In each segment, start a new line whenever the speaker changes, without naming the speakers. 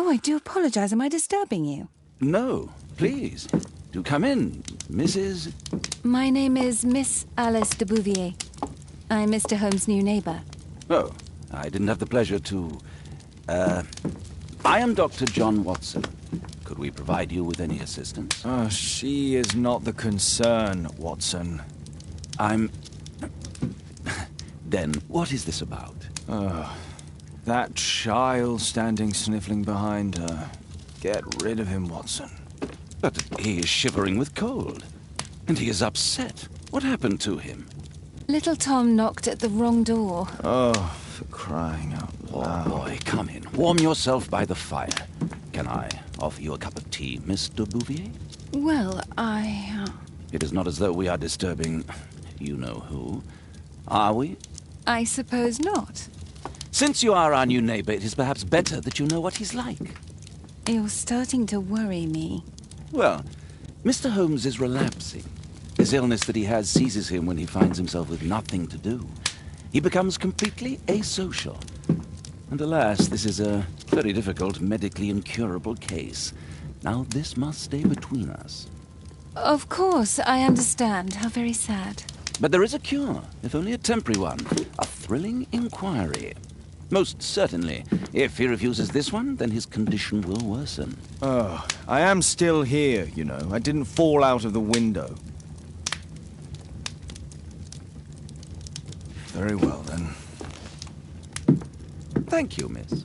Oh, I do apologize. Am I disturbing you?
No, please. Do come in, Mrs.
My name is Miss Alice de Bouvier. I'm Mr. Holmes' new neighbor.
Oh, I didn't have the pleasure to... I am Dr. John Watson. Could we provide you with any assistance?
Oh, she is not the concern, Watson.
I'm... Then, what is this about?
That child standing sniffling behind her. Get rid of him, Watson.
But he is shivering with cold. And he is upset. What happened to him?
Little Tom knocked at the wrong door.
Oh, for crying out loud.
Oh, boy, come in. Warm yourself by the fire. Can I offer you a cup of tea, Miss de Bouvier?
Well,
It is not as though we are disturbing you-know-who. Are we?
I suppose not.
Since you are our new neighbor, it is perhaps better that you know what he's like.
You're starting to worry me.
Well, Mr. Holmes is relapsing. This illness that he has seizes him when he finds himself with nothing to do. He becomes completely asocial. And alas, this is a very difficult, medically incurable case. Now, this must stay between us.
Of course, I understand. How very sad.
But there is a cure, if only a temporary one. A thrilling inquiry. Most certainly. If he refuses this one, then his condition will worsen.
Oh, I am still here, you know. I didn't fall out of the window. Very well, then.
Thank you, miss.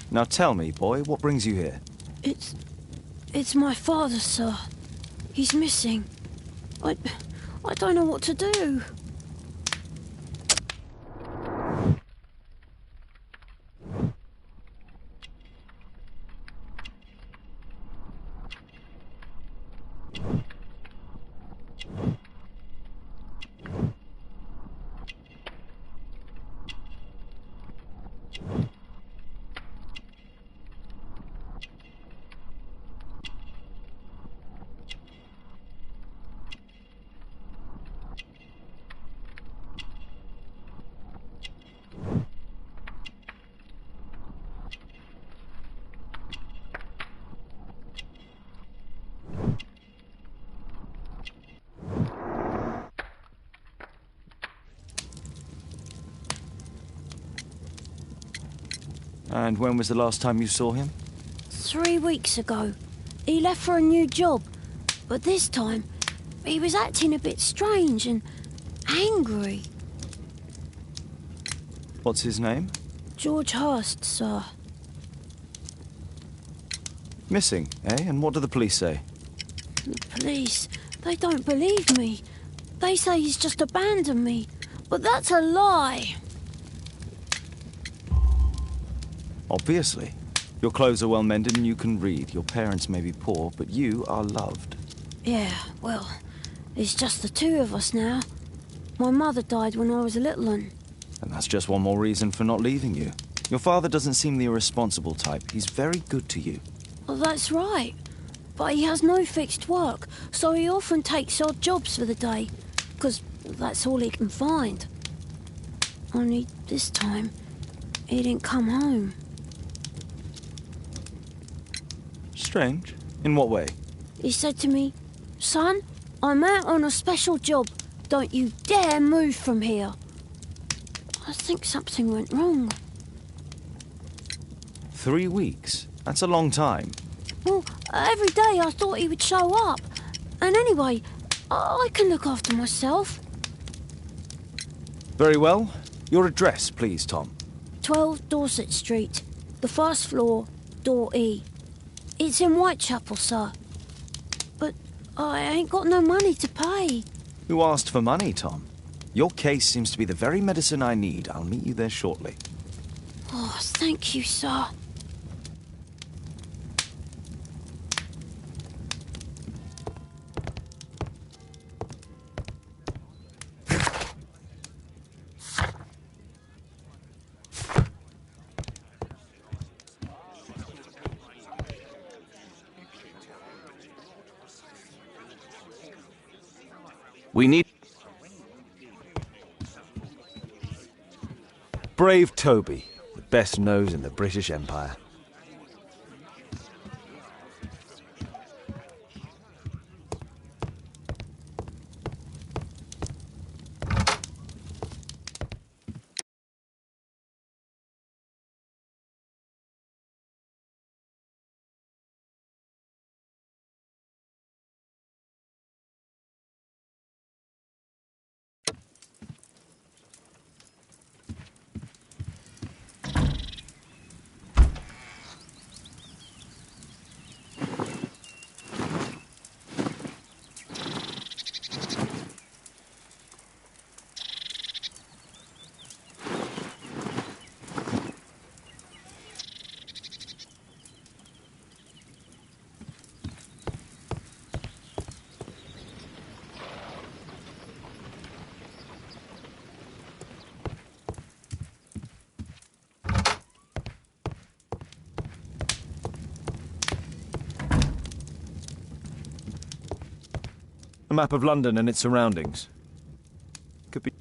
Now tell me, boy, what brings you here?
It's my father, sir. He's missing. I don't know what to do.
And when was the last time you saw him?
3 weeks ago. He left for a new job. But this time, he was acting a bit strange and angry.
What's his name?
George Hurst, sir.
Missing, eh? And what do the police say?
The police, they don't believe me. They say he's just abandoned me. But that's a lie.
Obviously. Your clothes are well mended and you can read. Your parents may be poor, but you are loved.
Yeah, well, it's just the two of us now. My mother died when I was a little one.
And that's just one more reason for not leaving you. Your father doesn't seem the irresponsible type. He's very good to you.
Well, that's right. But he has no fixed work, so he often takes odd jobs for the day, because that's all he can find. Only this time, he didn't come home.
Strange. In what way?
He said to me, "Son, I'm out on a special job. Don't you dare move from here." I think something went wrong.
3 weeks? That's a long time.
Well, every day I thought he would show up. And anyway, I can look after myself.
Very well. Your address, please, Tom.
12 Dorset Street, the first floor, door E. It's in Whitechapel, sir. But I ain't got no money to pay.
Who asked for money, Tom? Your case seems to be the very medicine I need. I'll meet you there shortly.
Oh, thank you, sir.
We need...
Brave Toby, the best nose in the British Empire. A map of London and its surroundings. Could be...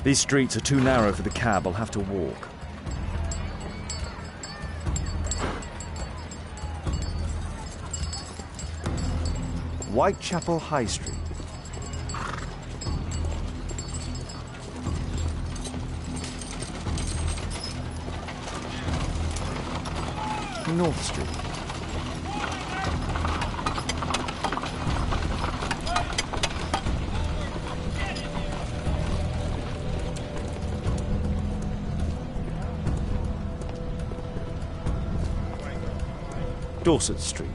These streets are too narrow for the cab. I'll have to walk. Whitechapel High Street. taking North Street? Dorset Street.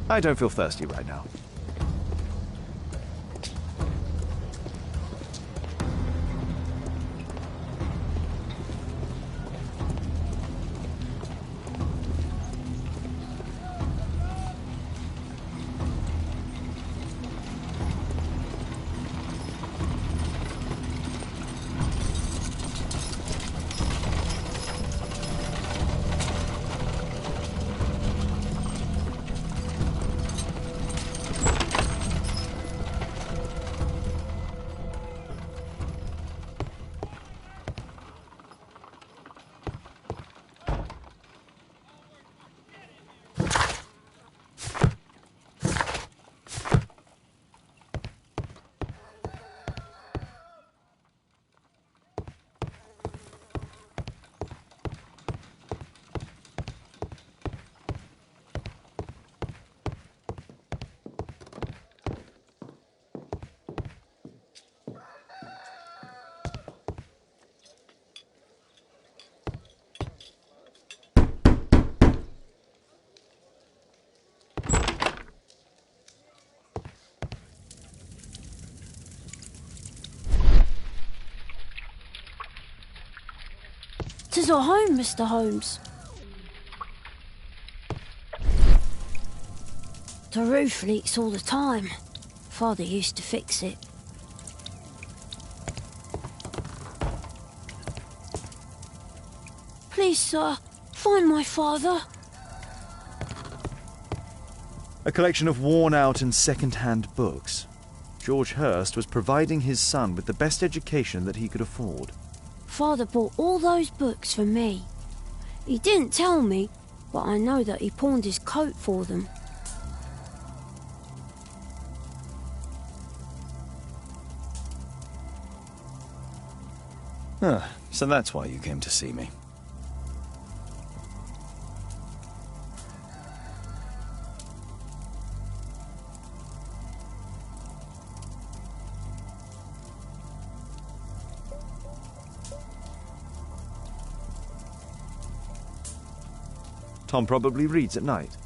I don't feel thirsty right now.
Tis our home, Mr. Holmes. The roof leaks all the time. Father used to fix it. Please, sir, find my father.
A collection of worn-out and second-hand books. George Hurst was providing his son with the best education that he could afford.
Father bought all those books for me. He didn't tell me, but I know that he pawned his coat for them.
So that's why you came to see me. Tom probably reads at night.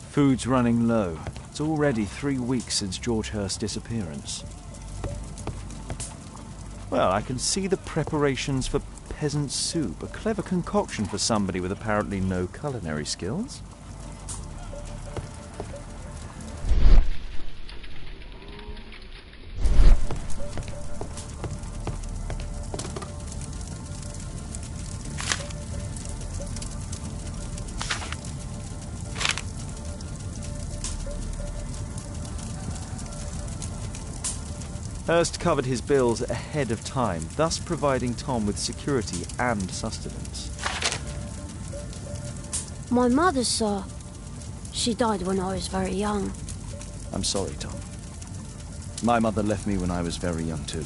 Food's running low. It's already 3 weeks since George Hurst's disappearance. Well, I can see the preparations for peasant soup, a clever concoction for somebody with apparently no culinary skills. Hurst covered his bills ahead of time, thus providing Tom with security and sustenance.
My mother, sir. She died when I was very young.
I'm sorry, Tom. My mother left me when I was very young, too.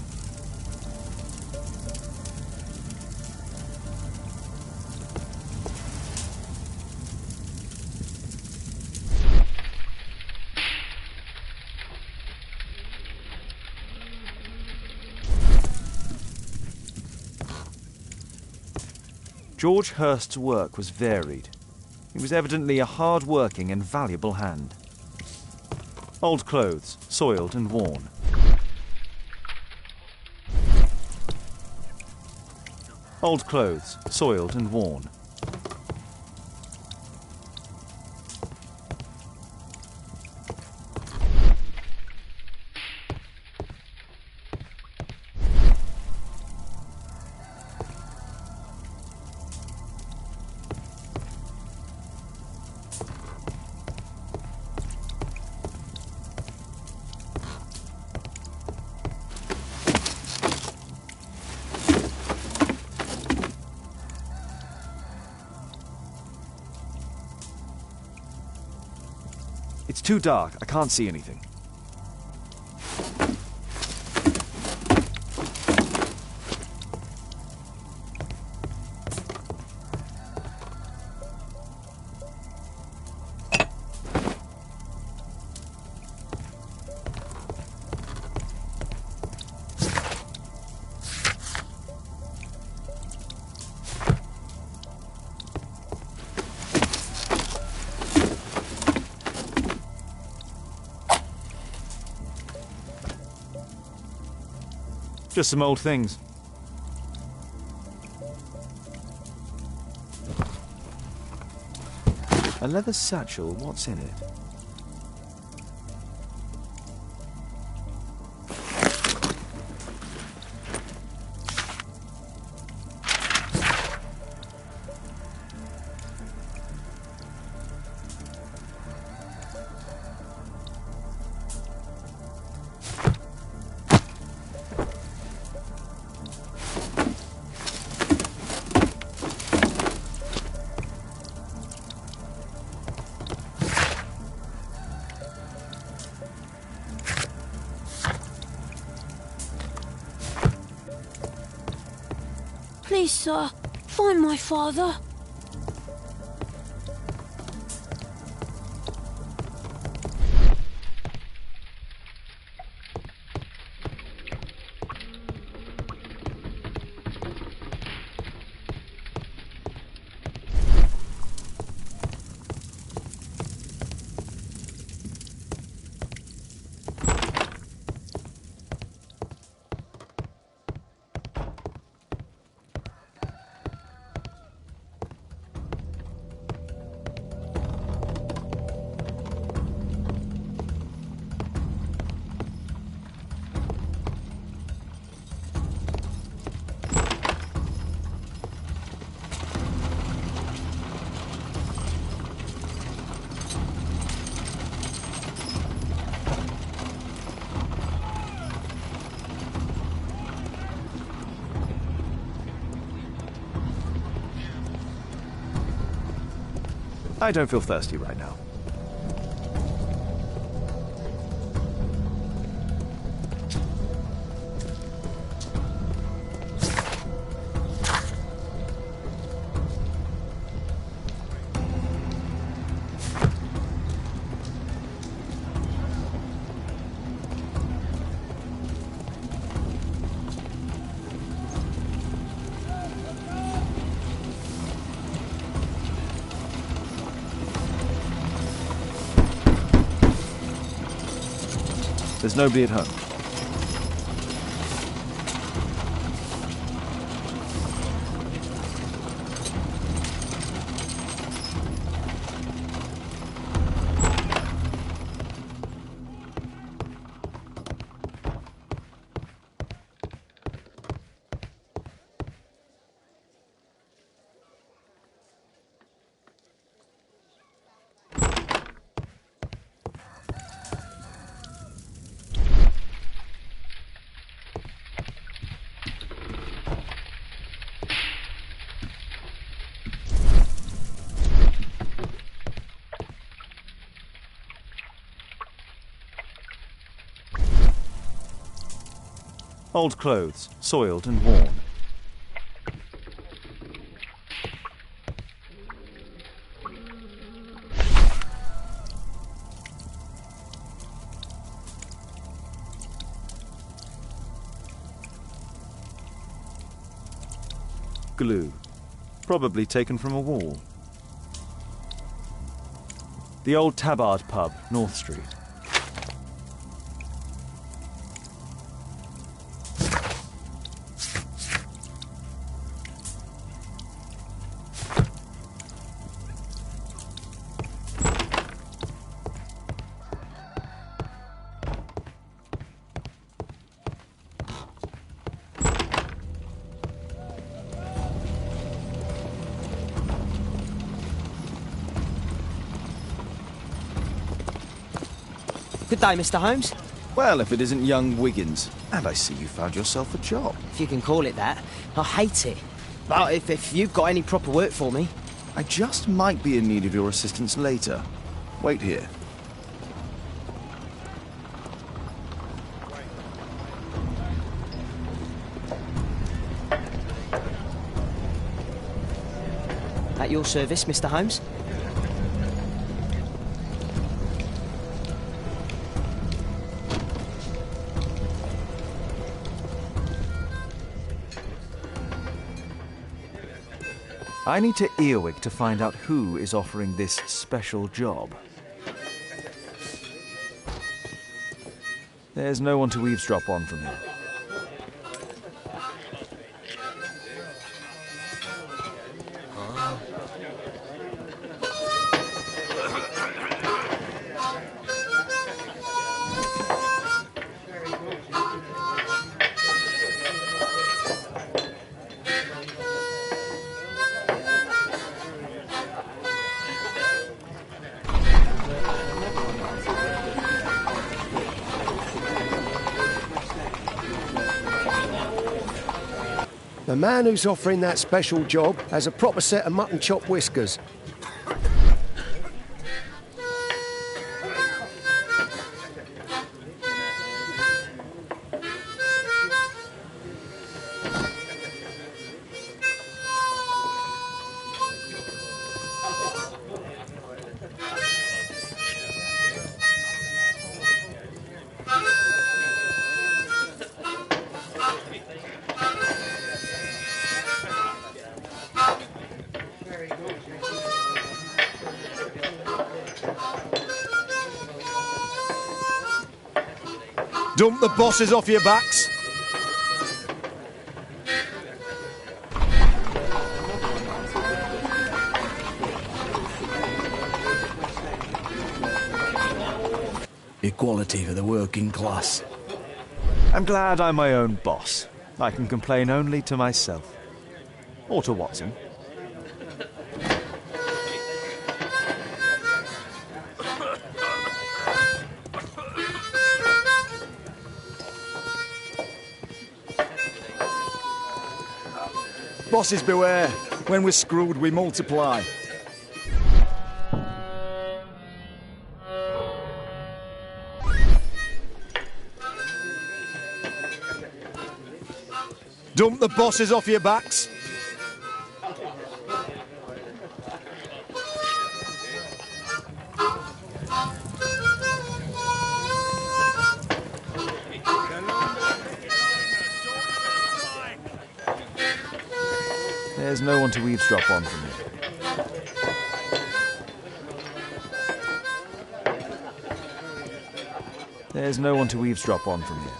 George Hurst's work was varied. He was evidently a hard-working and valuable hand. Old clothes, soiled and worn. Old clothes, soiled and worn. It's too dark. I can't see anything. Just some old things. A leather satchel, what's in it?
Please, sir, find my father. I don't feel thirsty right now. There's nobody at home.
Old clothes, soiled and worn. Glue, probably taken from a wall. The old Tabard pub, North Street.
Good day, Mr. Holmes.
Well, if it isn't young Wiggins. And I see you found yourself a job.
If you can call it that. I hate it. But if you've got any proper work for me...
I just might be in need of your assistance later. Wait here.
At your service, Mr. Holmes.
I need to earwig to find out who is offering this special job. There's no one to eavesdrop on from here.
The man who's offering that special job has a proper set of mutton chop whiskers.
Dump the bosses off your backs.
Equality for the working class.
I'm glad I'm my own boss. I can complain only to myself. Or to Watson.
Bosses beware. When we're screwed, we multiply. Dump the bosses off your backs.
There's no one to eavesdrop on from here. There's no one to eavesdrop on from here.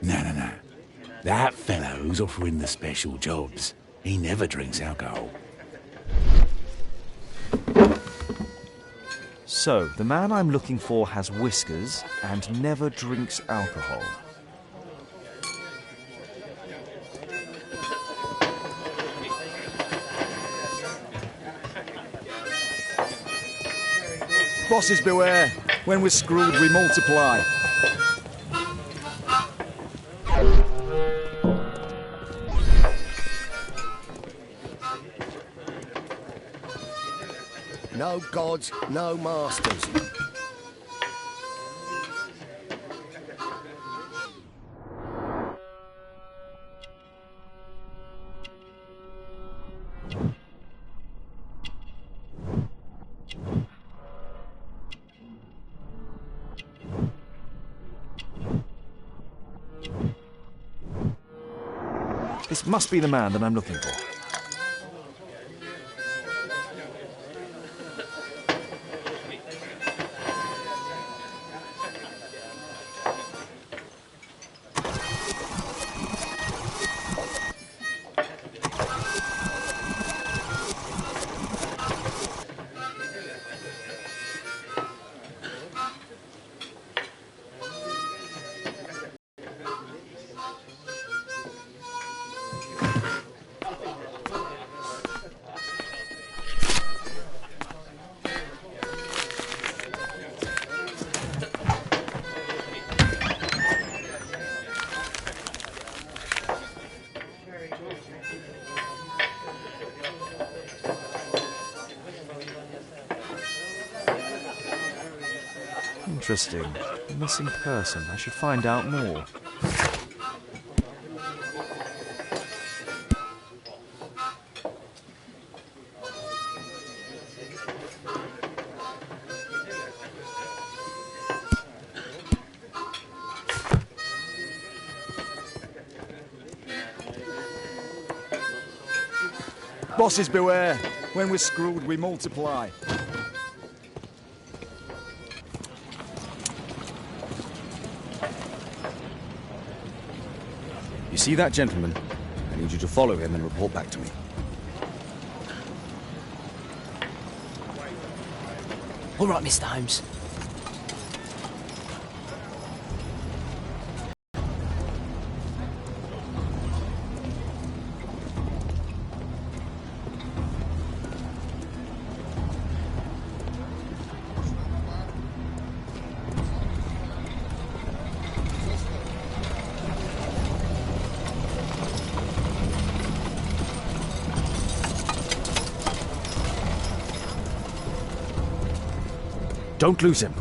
No. That fellow who's offering the special jobs, he never drinks alcohol.
So, the man I'm looking for has whiskers and never drinks alcohol.
Bosses beware. When we're screwed, we multiply.
No gods, no masters.
This must be the man that I'm looking for. Interesting. Missing person. I should find out more.
Bosses beware. When we're screwed, we multiply.
You see that gentleman? I need you to follow him and report back to me.
All right, Mr. Holmes.
Don't lose him.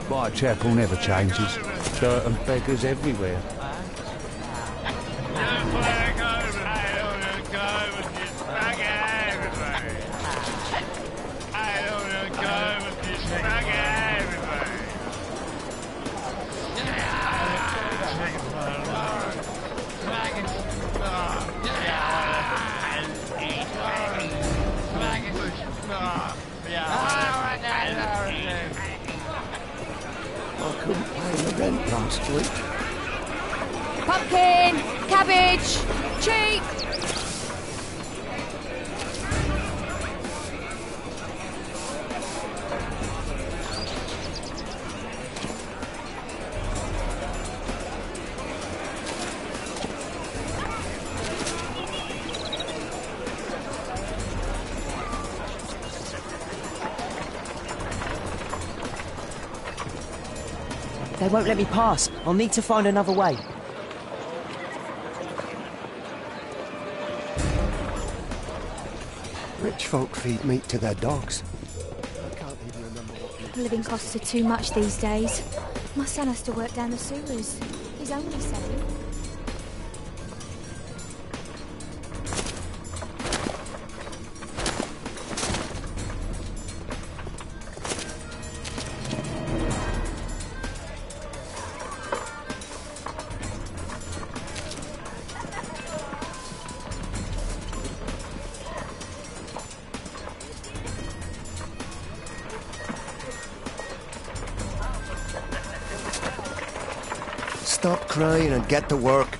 Whitechapel never changes. Dirt and beggars everywhere.
Garbage! Cheap!
They won't let me pass. I'll need to find another way.
Rich folk feed meat to their dogs. I can't even remember what...
Living costs are too much these days. My son has to work down the sewers. He's only 7.
Stop crying and get to work.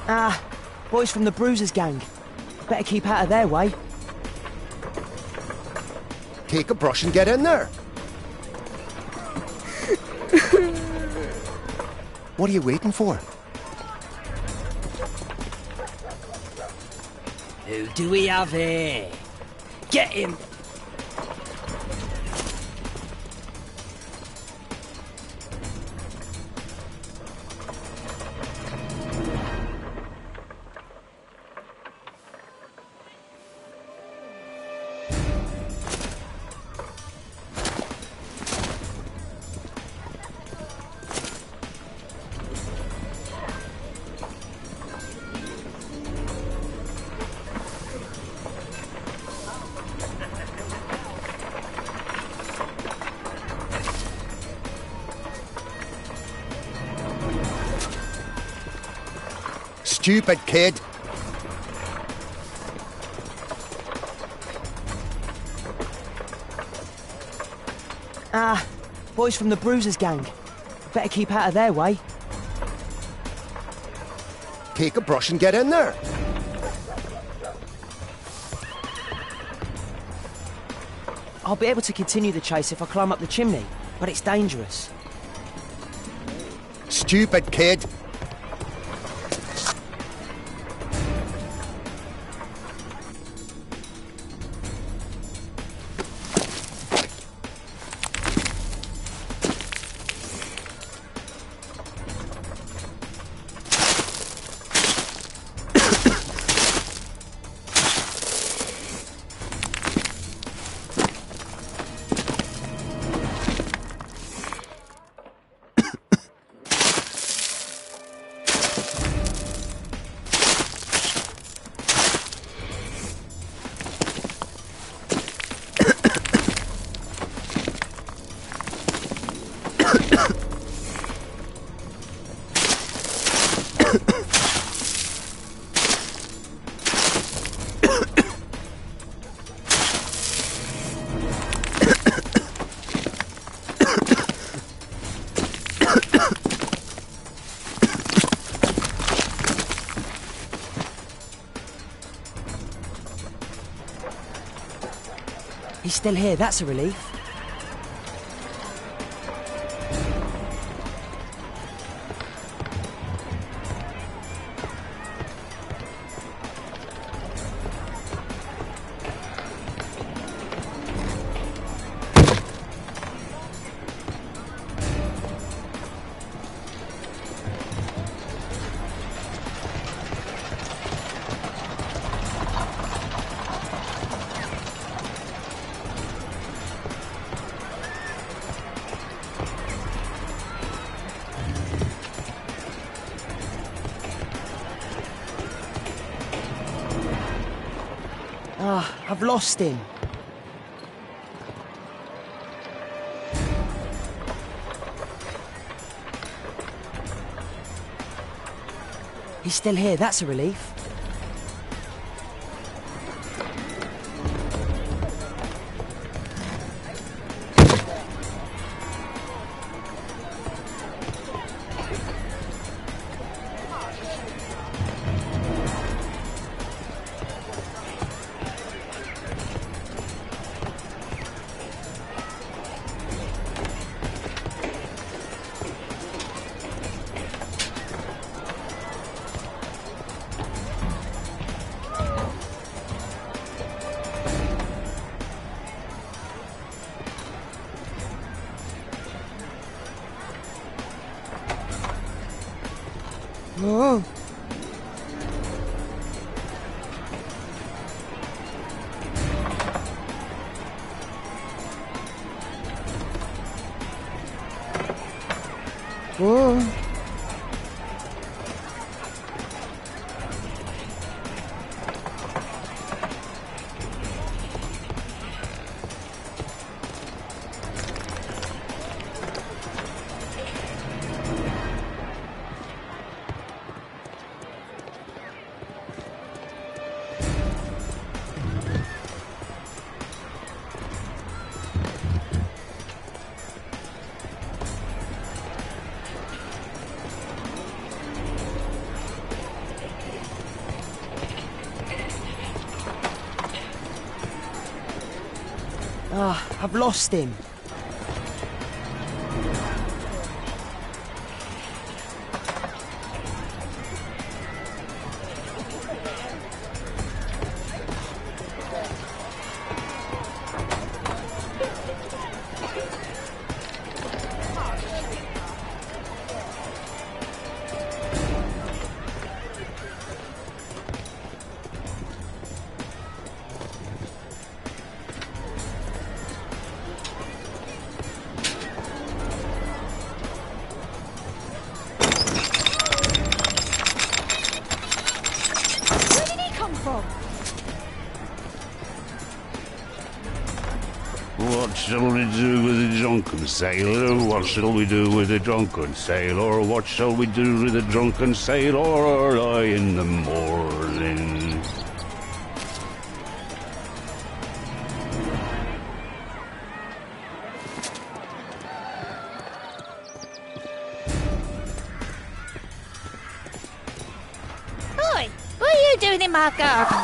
Ah, boys from the Bruisers gang. Better keep out of their way.
Take a brush and get in there. What are you waiting for?
Who do we have here? Get him!
Stupid kid.
Ah, boys from the Bruisers gang. Better keep out of their way.
Take a brush and get in there.
I'll be able to continue the chase if I climb up the chimney, but it's dangerous.
Stupid kid.
He's still here, that's a relief. Ah, I've lost him. He's still here, that's a relief. Oh. Whoa. Ah, I've lost him.
What shall we do with a drunken sailor? What shall we do with a drunken sailor? What shall we do with a drunken sailor early in the morning?
Oi! What are you doing in my garden?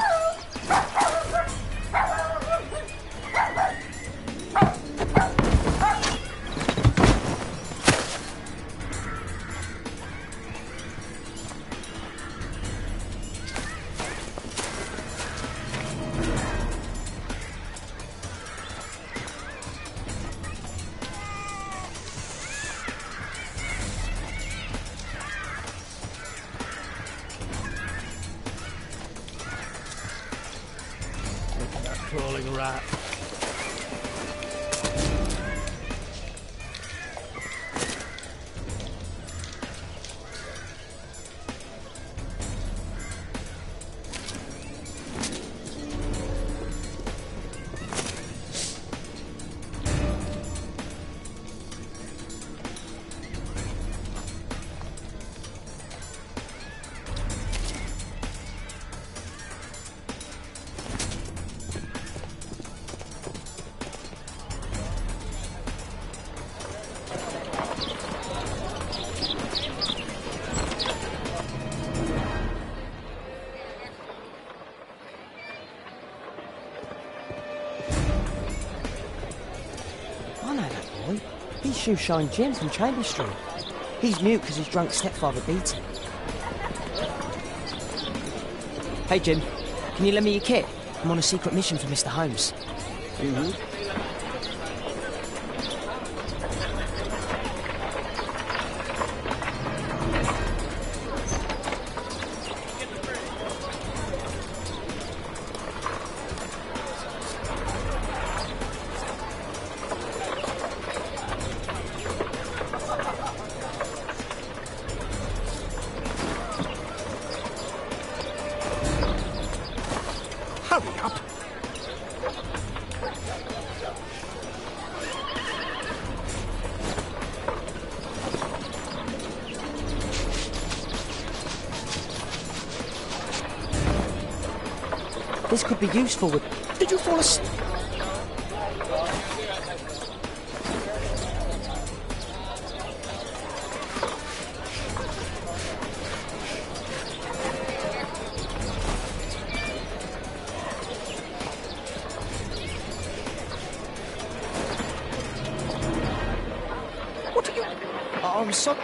Crawling rat.
I know that boy. He's Shoeshine Jim from Chambers Street. He's mute because his drunk stepfather beat him. Hey Jim, can you lend me your kit? I'm on a secret mission for Mr. Holmes.
Hurry up!
This could be useful with... Did you fall asleep? What are you... Oh, I'm sorry.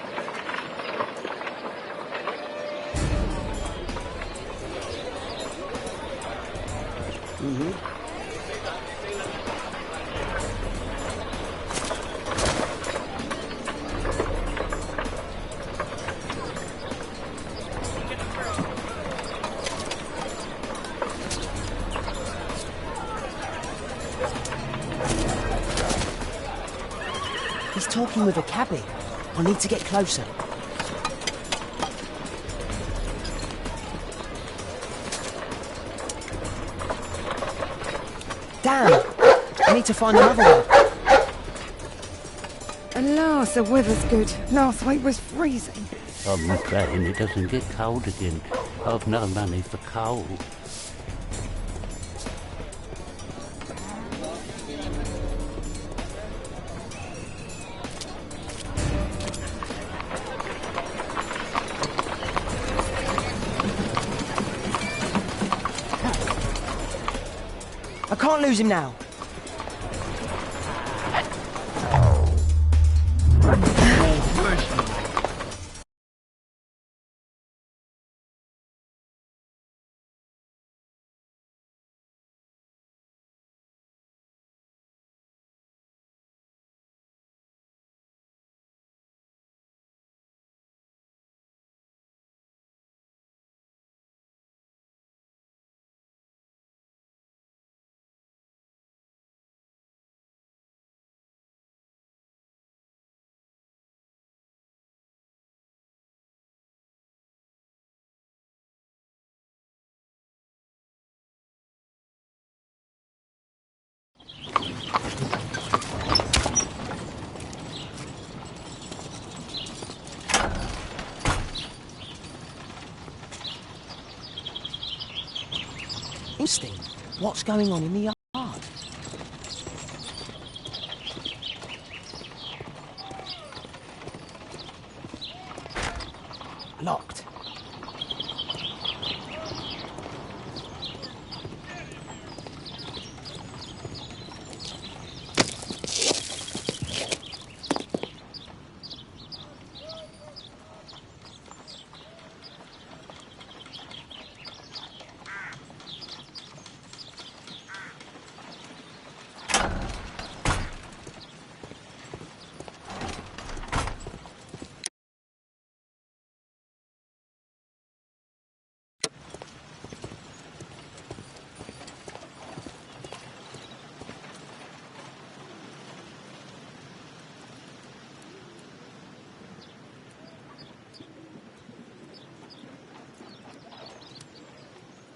He's talking with a cabbie. I need to get closer. Damn! I need to find another one.
At last, the weather's good. Last week was freezing.
I'm praying it doesn't get cold again. I've no money for coal.
I can't lose him now. Interesting. What's going on in the yard? Locked.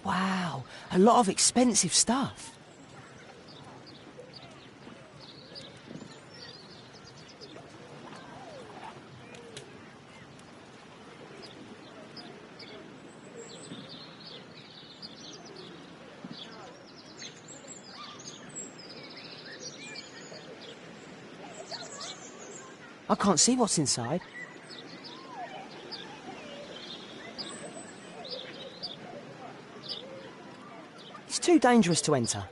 Wow, a lot of expensive stuff. I can't see what's inside. It's too dangerous to enter.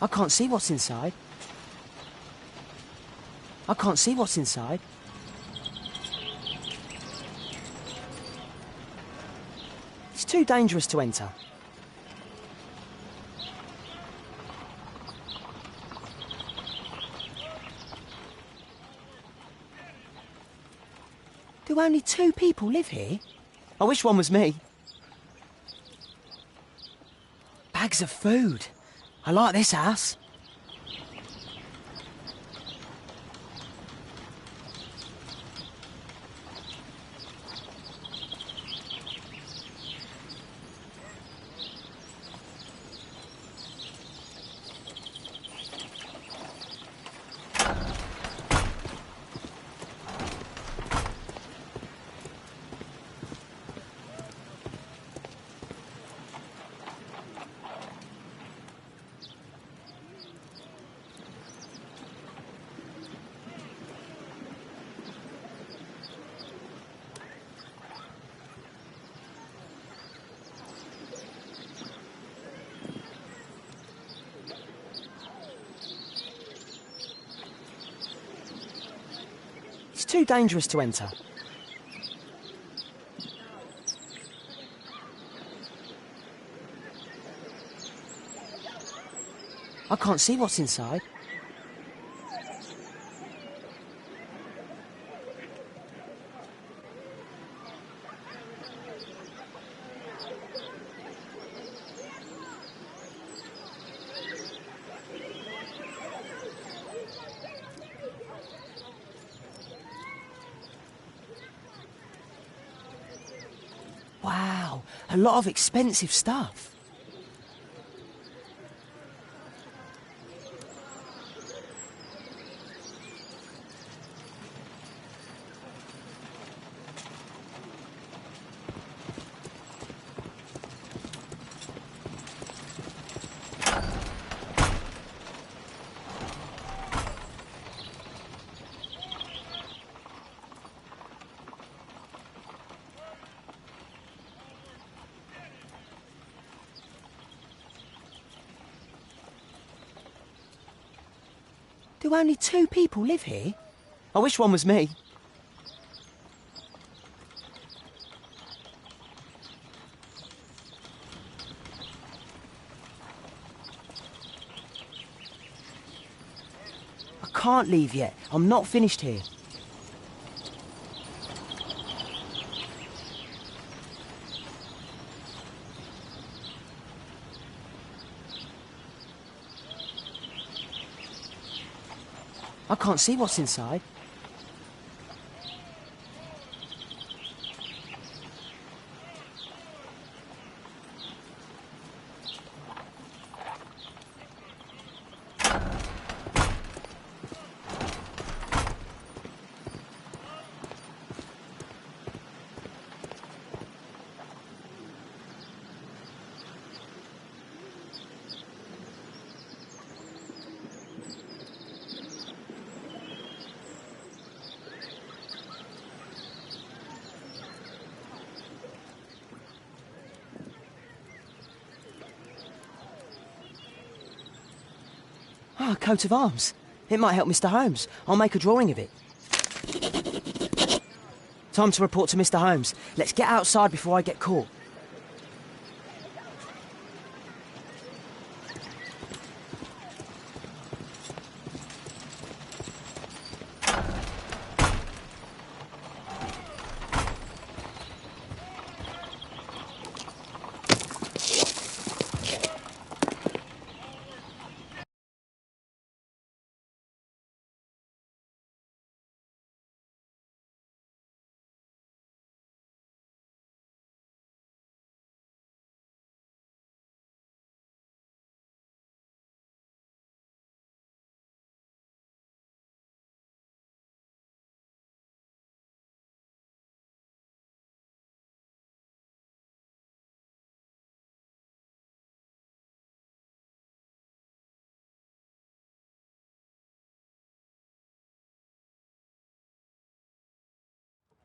I can't see what's inside. I can't see what's inside. It's too dangerous to enter. Do only 2 people live here? I wish one was me. Bags of food. I like this house. It's too dangerous to enter. I can't see what's inside. Wow, a lot of expensive stuff. Do only 2 people live here? I wish one was me. I can't leave yet. I'm not finished here. I can't see what's inside. Ah, a coat of arms. It might help Mr. Holmes. I'll make a drawing of it. Time to report to Mr. Holmes. Let's get outside before I get caught.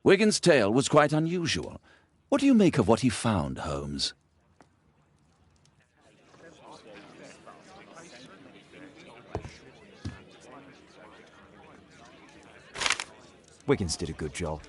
Wigan's tale was quite unusual. What do you make of what he found, Holmes?
Wiggins did a good job.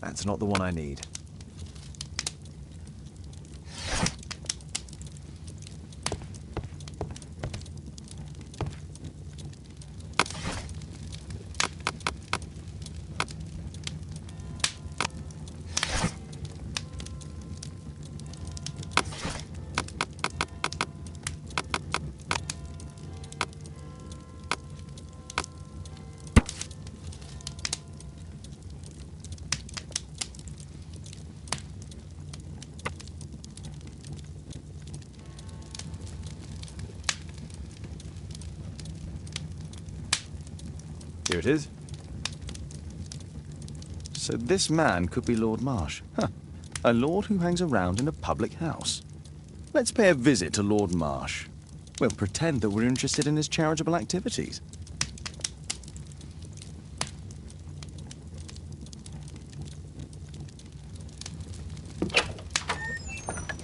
That's not the one I need. Here it is. So this man could be Lord Marsh. Huh. A lord who hangs around in a public house. Let's pay a visit to Lord Marsh. We'll pretend that we're interested in his charitable activities.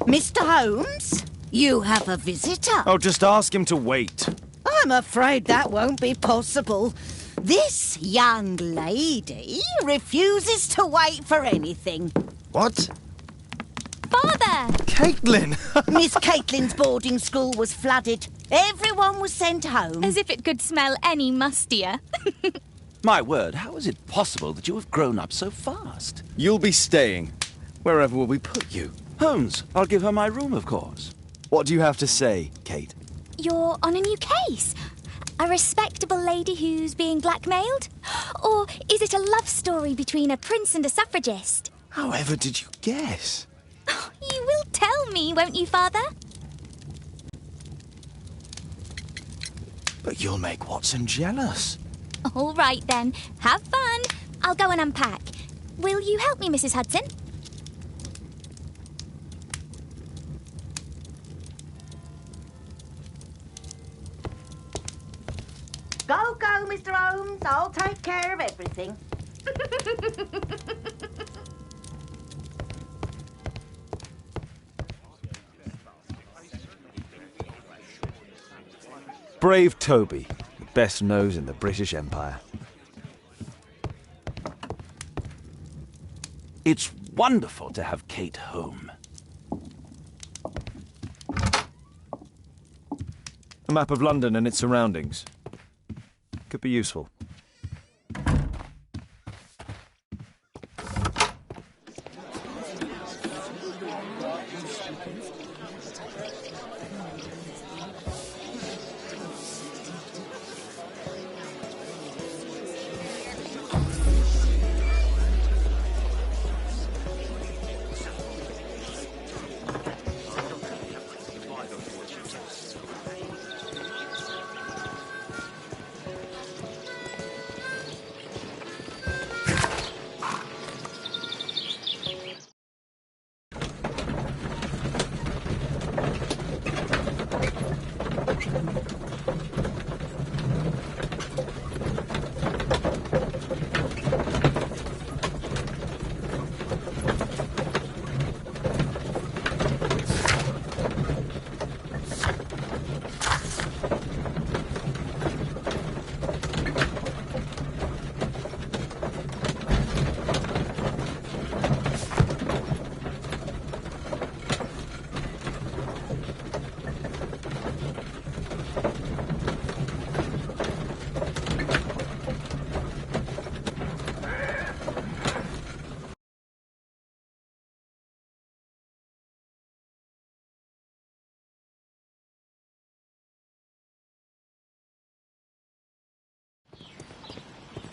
Mr. Holmes, you have a visitor.
Oh, just ask him to wait.
I'm afraid that won't be possible. This young lady refuses to wait for anything.
What?
Father!
Caitlin!
Miss Caitlin's boarding school was flooded. Everyone was sent home.
As if it could smell any mustier.
My word, how is it possible that you have grown up so fast?
You'll be staying. Wherever will we put you?
Holmes, I'll give her my room, of course.
What do you have to say, Kate?
You're on a new case. A respectable lady who's being blackmailed? Or is it a love story between a prince and a suffragist?
However did you guess?
You will tell me, won't you, Father?
But you'll make Watson jealous.
All right, then. Have fun. I'll go and unpack. Will you help me, Mrs. Hudson?
Go, Mr. Holmes. I'll take care of everything.
Brave Toby, the best nose in the British Empire.
It's wonderful to have Kate home.
A map of London and its surroundings. Could be useful.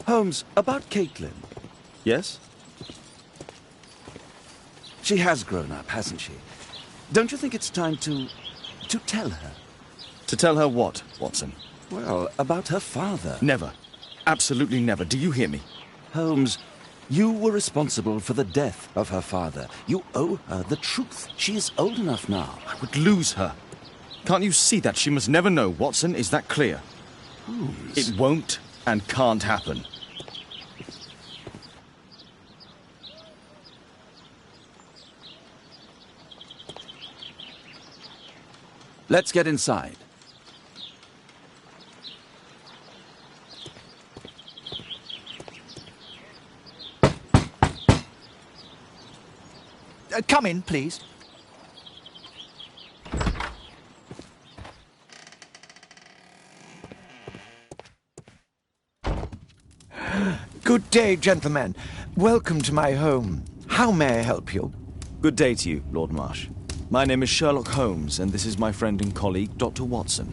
Holmes, about Caitlin.
Yes?
She has grown up, hasn't she? Don't you think it's time to tell her?
To tell her what, Watson?
Well, about her father.
Never. Absolutely never. Do you hear me?
Holmes, you were responsible for the death of her father. You owe her the truth. She is old enough now.
I would lose her. Can't you see that? She must never know, Watson. Is that clear?
Holmes.
It won't and can't happen.
Let's get inside.
Come in, please. Good day, gentlemen. Welcome to my home. How may I help you?
Good day to you, Lord Marsh. My name is Sherlock Holmes, and this is my friend and colleague, Dr. Watson.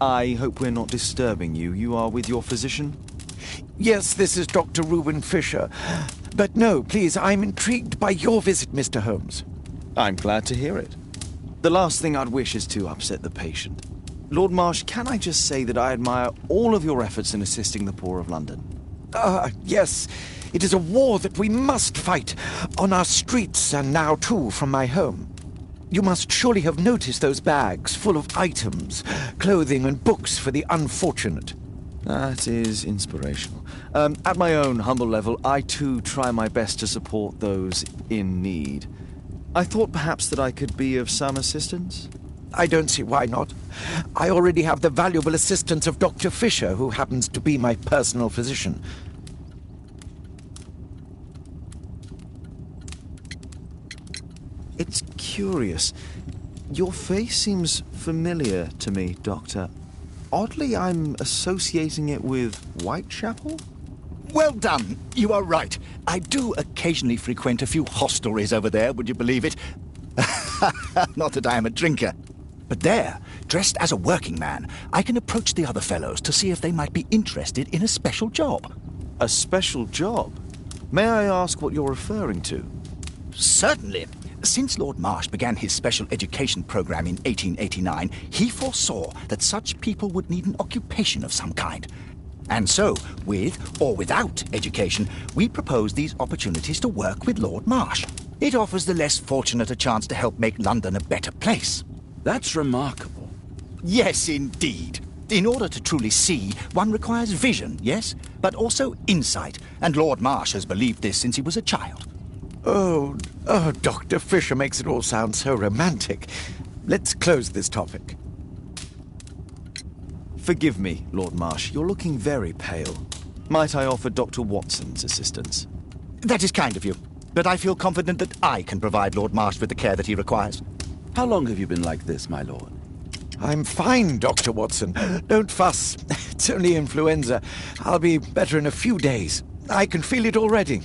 I hope we're not disturbing you. You are with your physician?
Yes, this is Dr. Reuben Fisher. But no, please, I'm intrigued by your visit, Mr. Holmes.
I'm glad to hear it. The last thing I'd wish is to upset the patient. Lord Marsh, can I just say that I admire all of your efforts in assisting the poor of London?
Yes. It is a war that we must fight, on our streets and now, too, from my home. You must surely have noticed those bags full of items, clothing and books for the unfortunate.
That is inspirational. At my own humble level, I too try my best to support those in need. I thought perhaps that I could be of some assistance?
I don't see why not. I already have the valuable assistance of Dr. Fisher, who happens to be my personal physician.
It's curious. Your face seems familiar to me, Doctor. Oddly, I'm associating it with Whitechapel?
Well done. You are right. I do occasionally frequent a few hostelries over there, would you believe it? Not that I am a drinker. But there, dressed as a working man, I can approach the other fellows to see if they might be interested in a special job.
A special job? May I ask what you're referring to?
Certainly. Since Lord Marsh began his special education program in 1889, he foresaw that such people would need an occupation of some kind. And so, with or without education, we propose these opportunities to work with Lord Marsh. It offers the less fortunate a chance to help make London a better place.
That's remarkable.
Yes, indeed. In order to truly see, one requires vision, yes, but also insight, and Lord Marsh has believed this since he was a child.
Oh, Dr. Fisher makes it all sound so romantic. Let's close this topic.
Forgive me, Lord Marsh. You're looking very pale. Might I offer Dr. Watson's assistance?
That is kind of you, but I feel confident that I can provide Lord Marsh with the care that he requires.
How long have you been like this, my lord?
I'm fine, Dr. Watson. Don't fuss. It's only influenza. I'll be better in a few days. I can feel it already.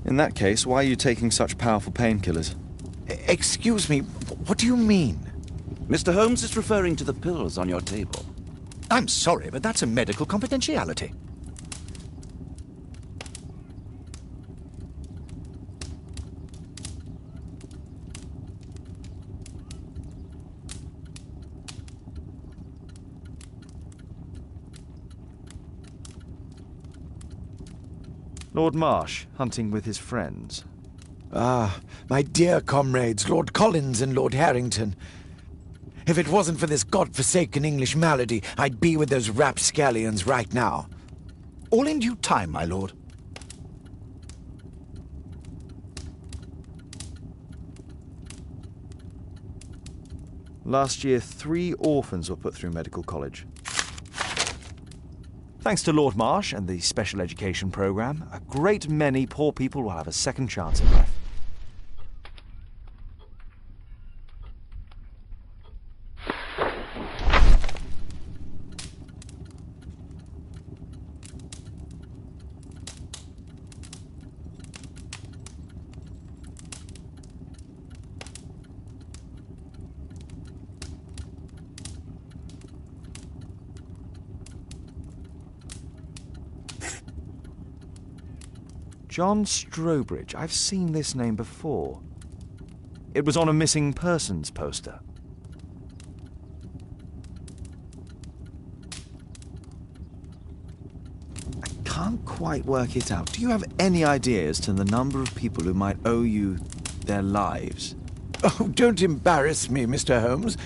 In that case, why are you taking such powerful painkillers?
Excuse me, what do you mean?
Mr. Holmes is referring to the pills on your table.
I'm sorry, but that's a medical confidentiality.
Lord Marsh, hunting with his friends.
Ah, my dear comrades, Lord Collins and Lord Harrington. If it wasn't for this godforsaken English malady, I'd be with those rapscallions right now.
All in due time, my lord.
Last year, 3 orphans were put through medical college. Thanks to Lord Marsh and the special education program, a great many poor people will have a second chance in life. John Strobridge. I've seen this name before. It was on a missing persons poster. I can't quite work it out. Do you have any idea as to the number of people who might owe you their lives?
Oh, don't embarrass me, Mr. Holmes.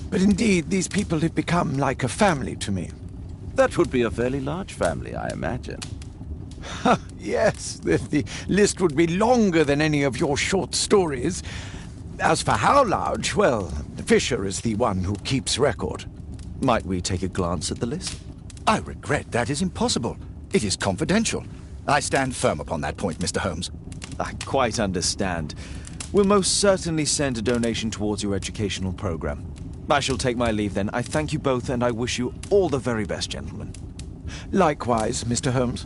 But indeed, these people have become like a family to me.
That would be a fairly large family, I imagine.
Yes, the list would be longer than any of your short stories. As for how large, well, Fisher is the one who keeps record.
Might we take a glance at the list?
I regret that is impossible. It is confidential. I stand firm upon that point, Mr. Holmes.
I quite understand. We'll most certainly send a donation towards your educational program. I shall take my leave then. I thank you both and I wish you all the very best, gentlemen.
Likewise, Mr. Holmes.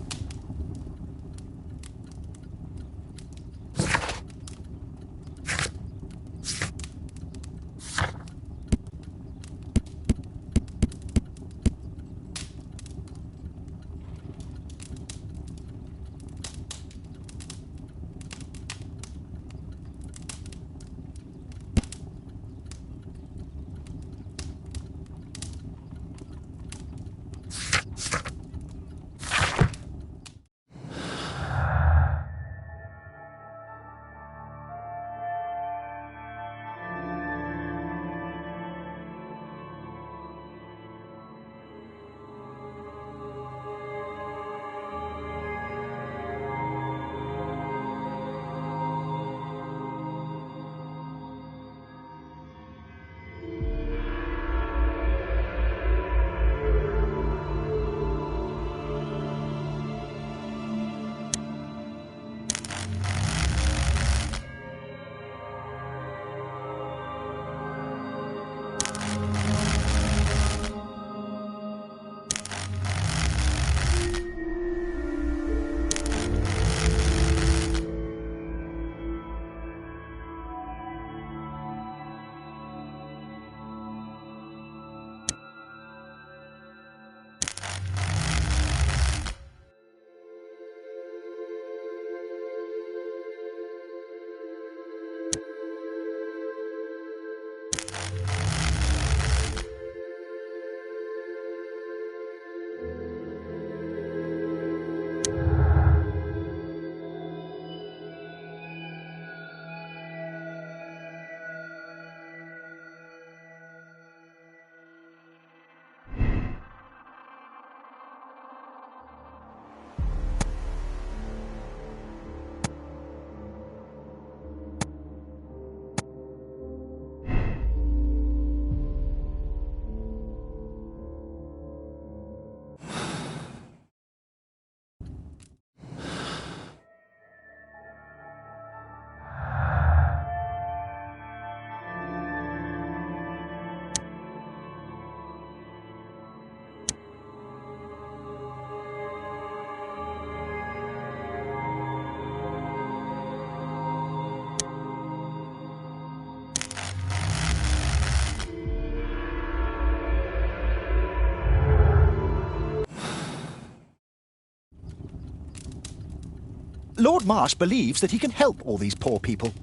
Lord Marsh believes that he can help all these poor people.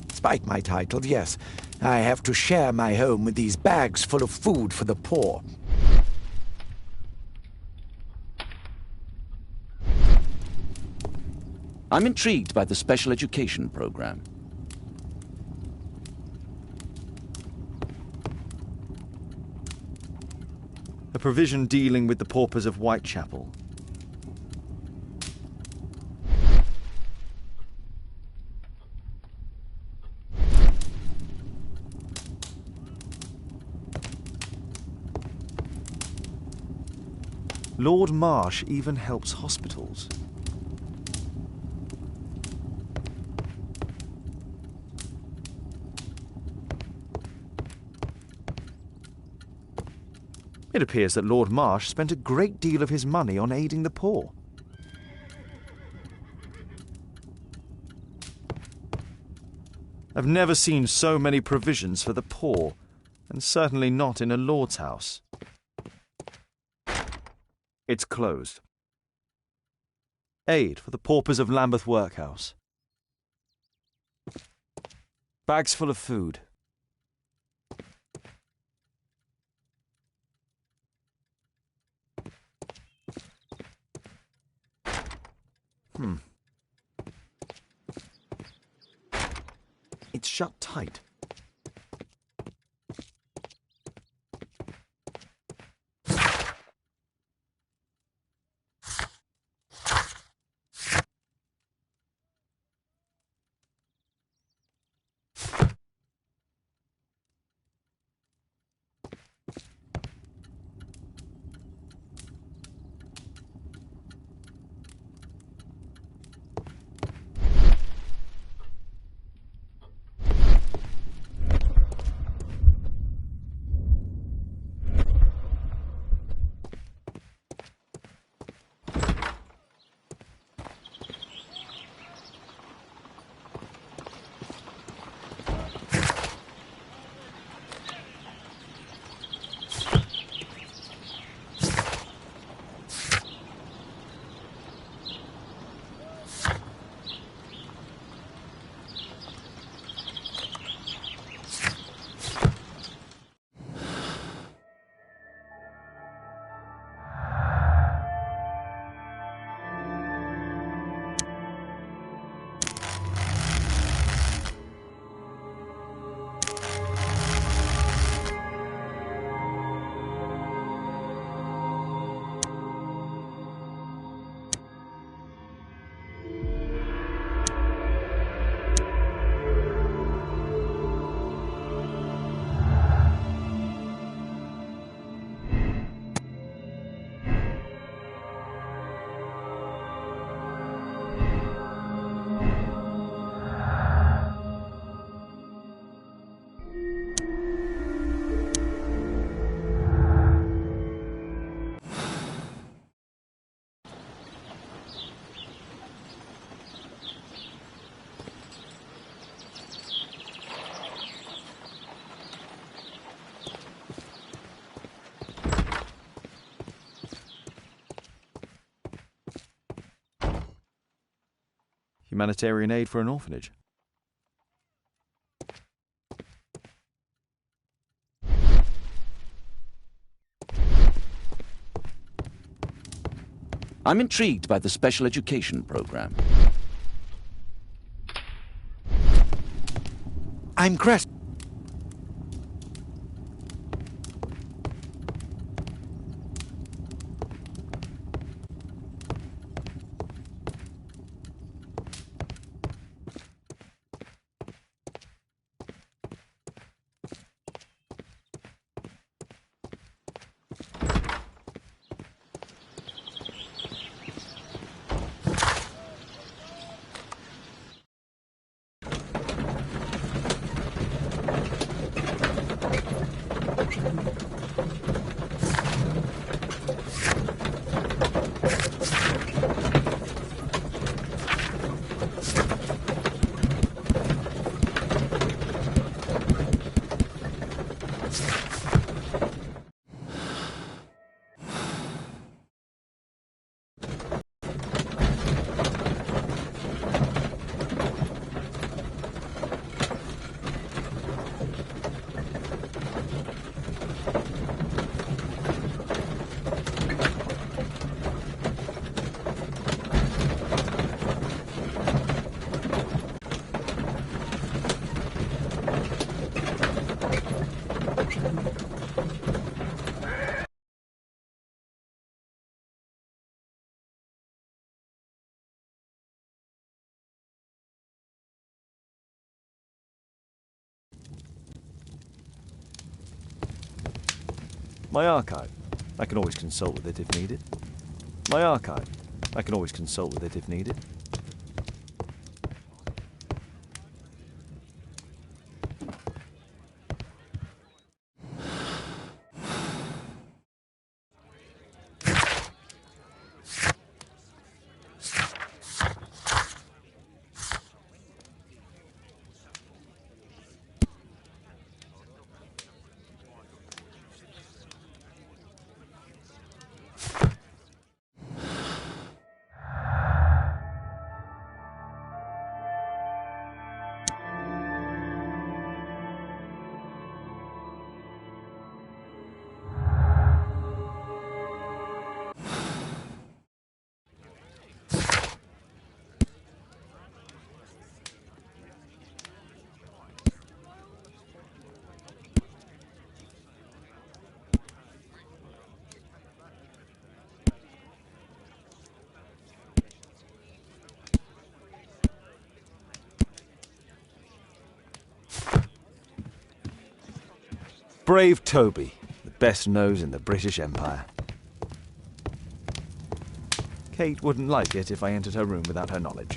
Despite my title, yes, I have to share my home with these bags full of food for the poor.
I'm intrigued by the special education program.
A provision dealing with the paupers of Whitechapel. Lord Marsh even helps hospitals. It appears that Lord Marsh spent a great deal of his money on aiding the poor. I've never seen so many provisions for the poor, and certainly not in a lord's house. It's closed. Aid for the paupers of Lambeth Workhouse. Bags full of food. It's shut tight. Humanitarian aid for an orphanage.
I'm intrigued by the special education program.
I'm Crest.
My archive. I can always consult with it if needed. My archive. I can always consult with it if needed. Brave Toby, the best nose in the British Empire. Kate wouldn't like it if I entered her room without her knowledge.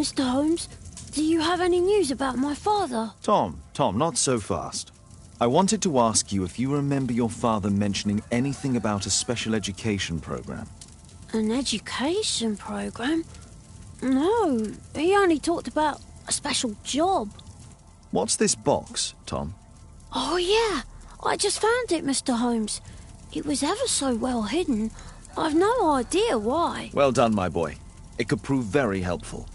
Mr. Holmes, do you have any news about my father?
Tom, not so fast. I wanted to ask you if you remember your father mentioning anything about a special education program.
An education program? No, he only talked about a special job.
What's this box, Tom?
Oh, yeah. I just found it, Mr. Holmes. It was ever so well hidden. I've no idea why.
Well done, my boy. It could prove very helpful.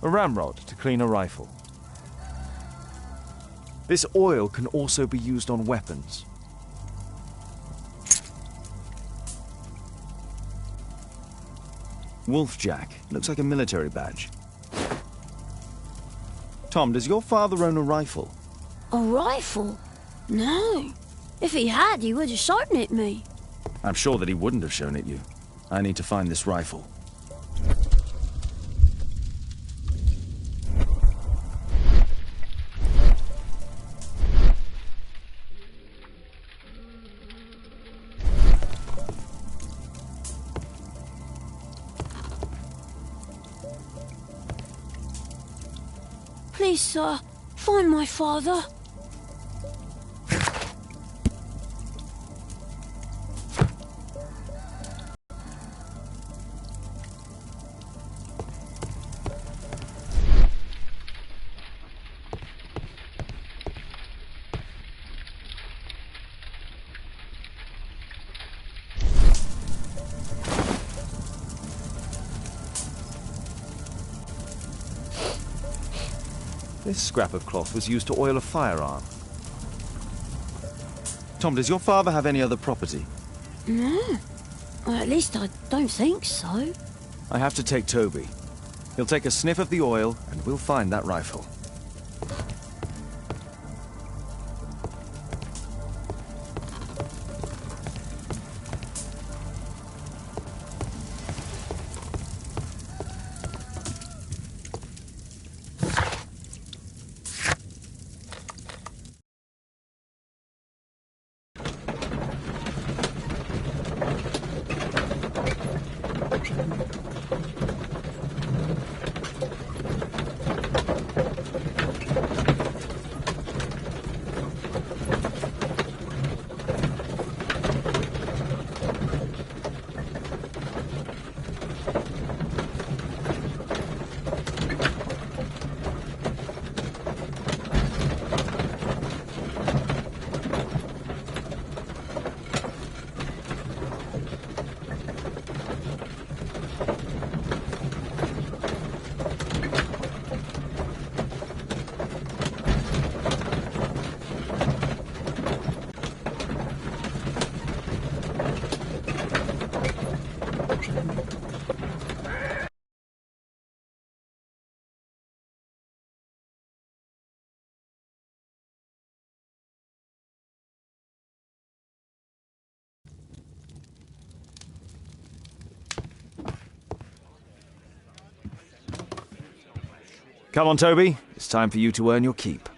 A ramrod to clean a rifle. This oil can also be used on weapons. Wolfjack. Looks like a military badge. Tom, does your father own a rifle?
A rifle? No. If he had, he would have shown it me.
I'm sure that he wouldn't have shown it you. I need to find this rifle.
Please, sir, find my father.
This scrap of cloth was used to oil a firearm. Tom, does your father have any other property?
No. Well, at least I don't think so.
I have to take Toby. He'll take a sniff of the oil, and we'll find that rifle. Come on, Toby. It's time for you to earn your keep.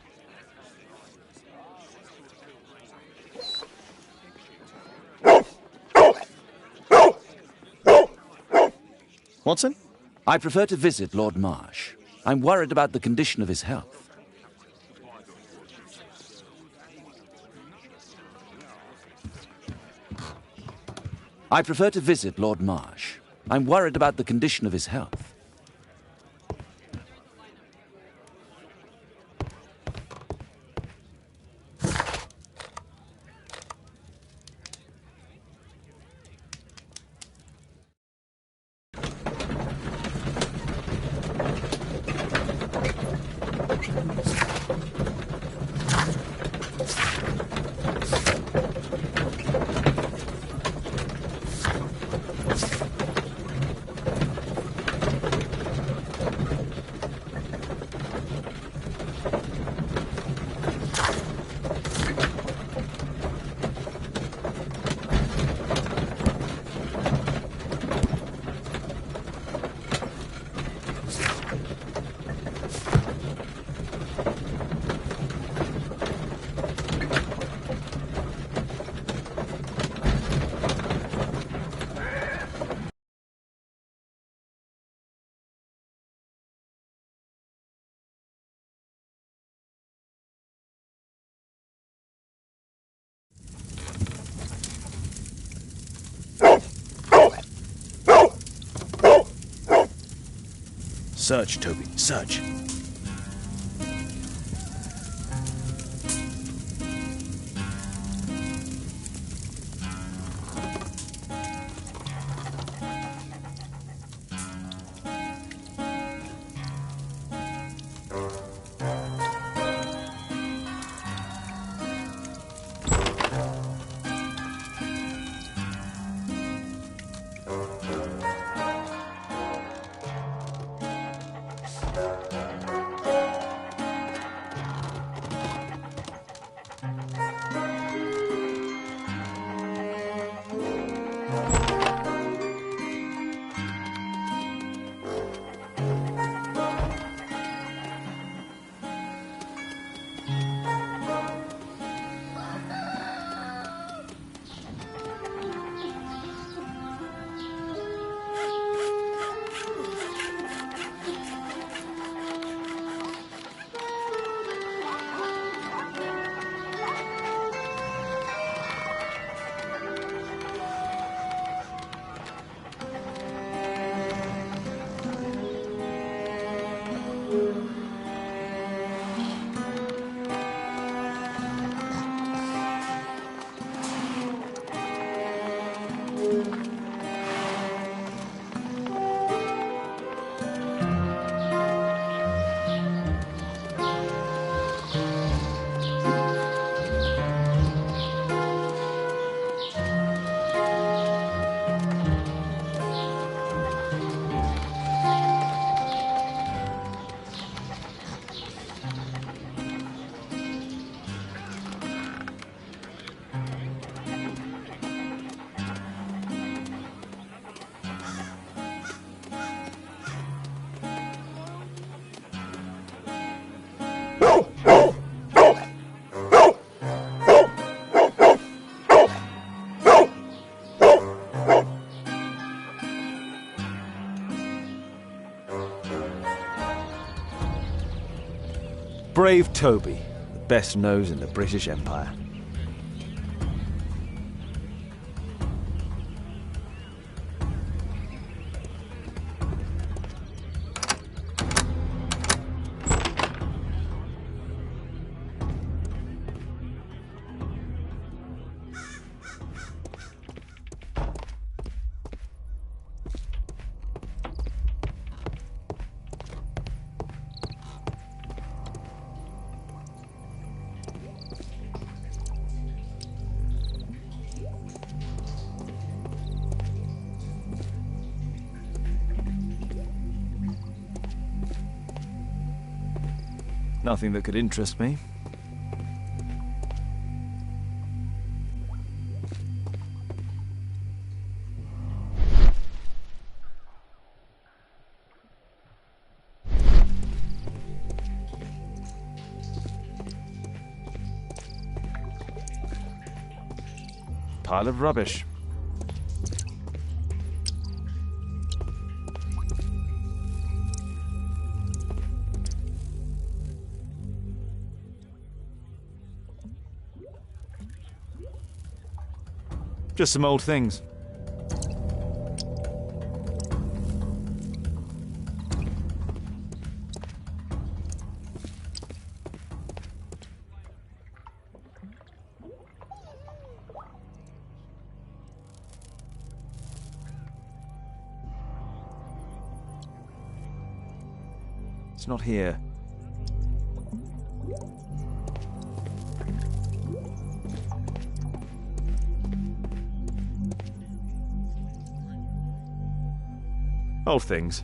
Watson?
I prefer to visit Lord Marsh. I'm worried about the condition of his health. I prefer to visit Lord Marsh. I'm worried about the condition of his health.
Search, Toby, search. Brave Toby, the best nose in the British Empire. Nothing that could interest me. Pile of rubbish. Just some old things. It's not here. Old things.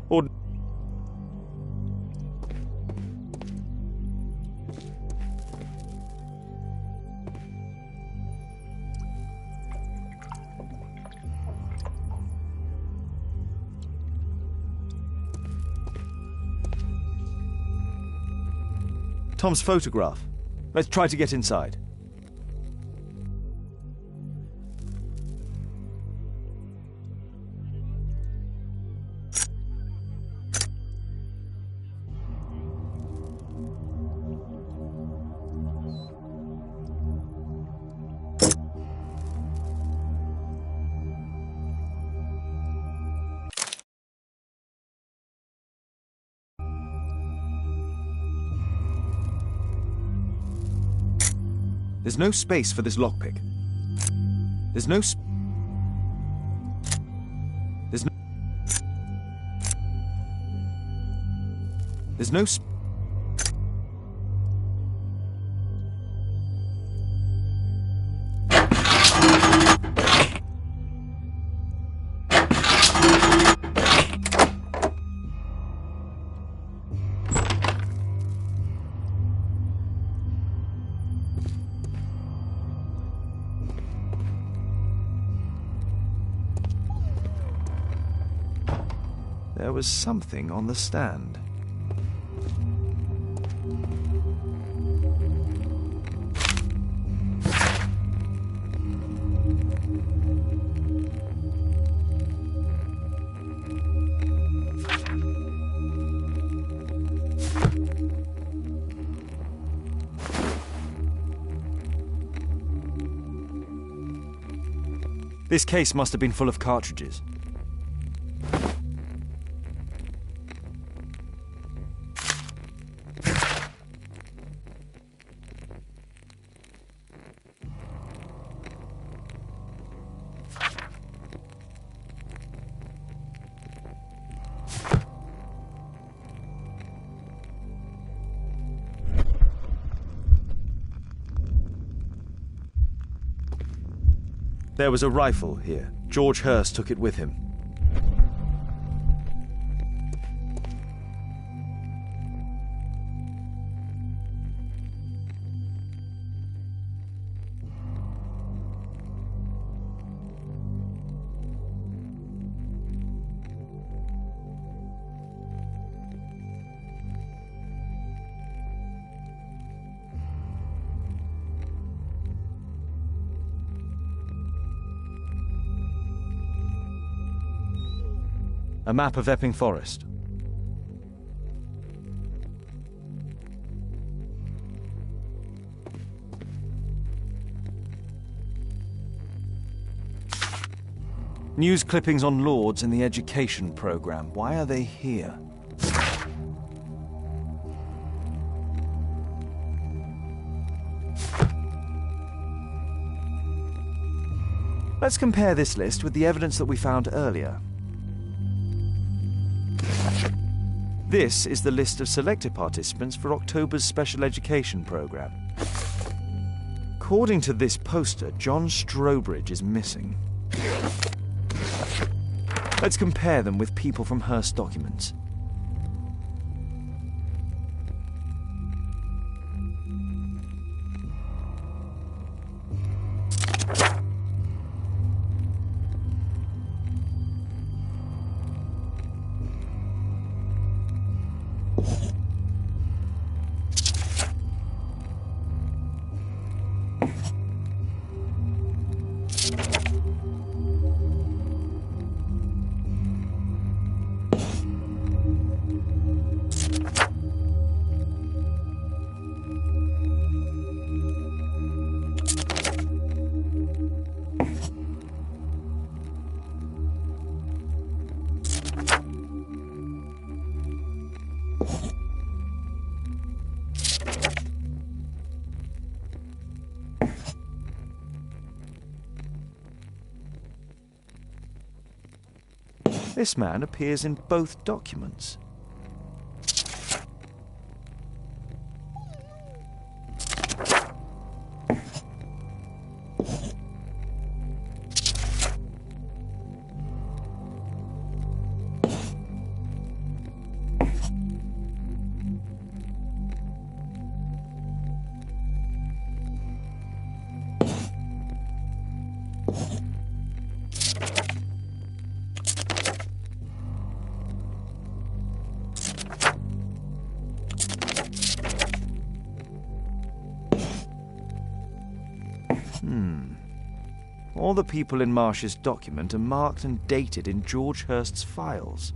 Or Tom's photograph. Let's try to get inside. There's no space for this lockpick. There's no There's no There was something on the stand. This case must have been full of cartridges. There was a rifle here. George Hurst took it with him. A map of Epping Forest. News clippings on Lords in the education program. Why are they here? Let's compare this list with the evidence that we found earlier. This is the list of selected participants for October's special education program. According to this poster, John Strobridge is missing. Let's compare them with people from Hearst documents. This man appears in both documents. All the people in Marsh's document are marked and dated in George Hurst's files.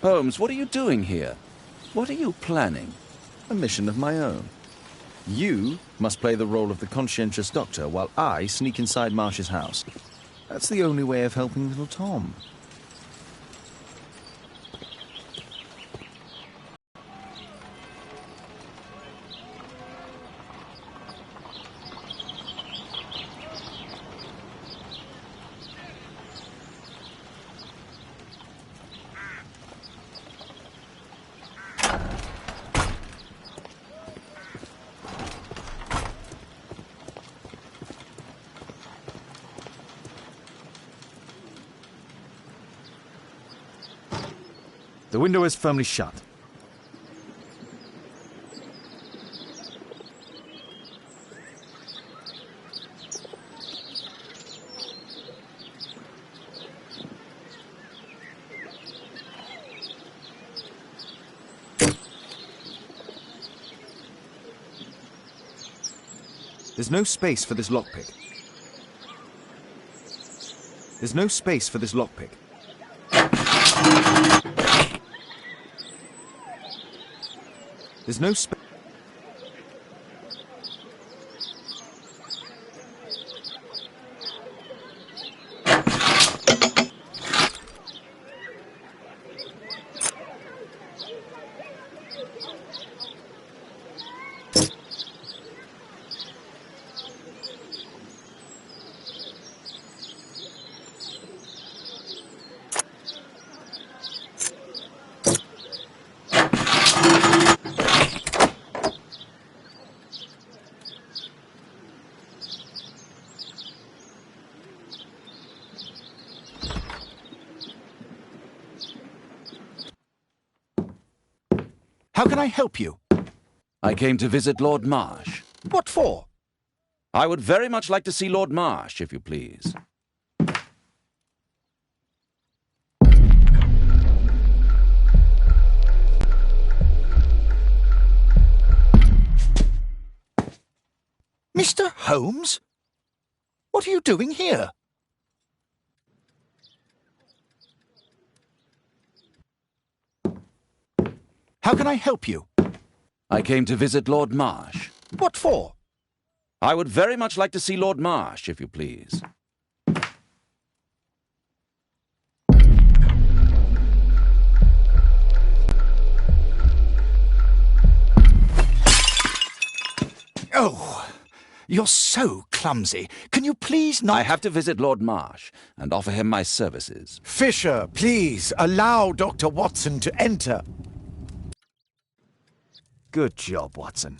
Holmes, what are you doing here? What are you planning?
A mission of my own. You must play the role of the conscientious doctor while I sneak inside Marsh's house. That's the only way of helping little Tom. The window is firmly shut. There's no space for this lockpick. There's no space for this lockpick. There's no space.
How can I help you?
I came to visit Lord Marsh.
What for?
I would very much like to see Lord Marsh, if you please.
Mr. Holmes? What are you doing here? How can I help you?
I came to visit Lord Marsh.
What for?
I would very much like to see Lord Marsh, if you please.
Oh, you're so clumsy. Can you please not...
I have to visit Lord Marsh and offer him my services.
Fisher, please, allow Dr. Watson to enter.
Good job, Watson.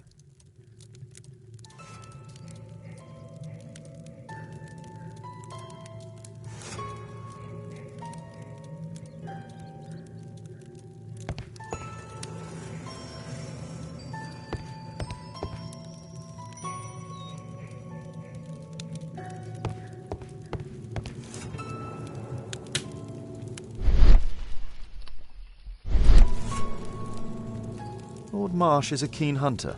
Lord Marsh is a keen hunter.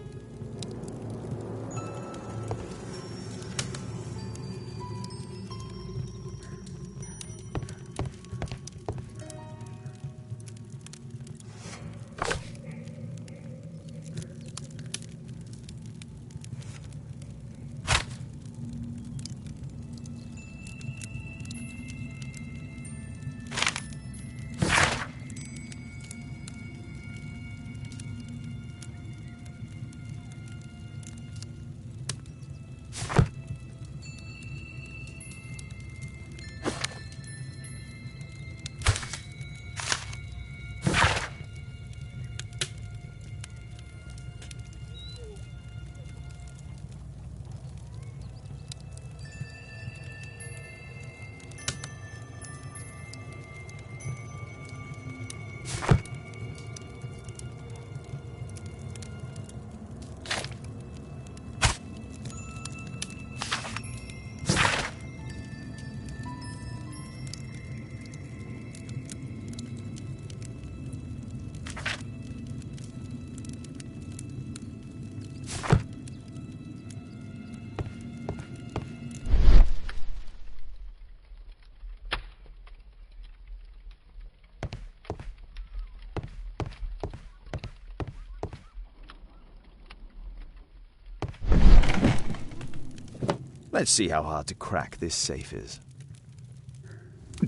Let's see how hard to crack this safe is.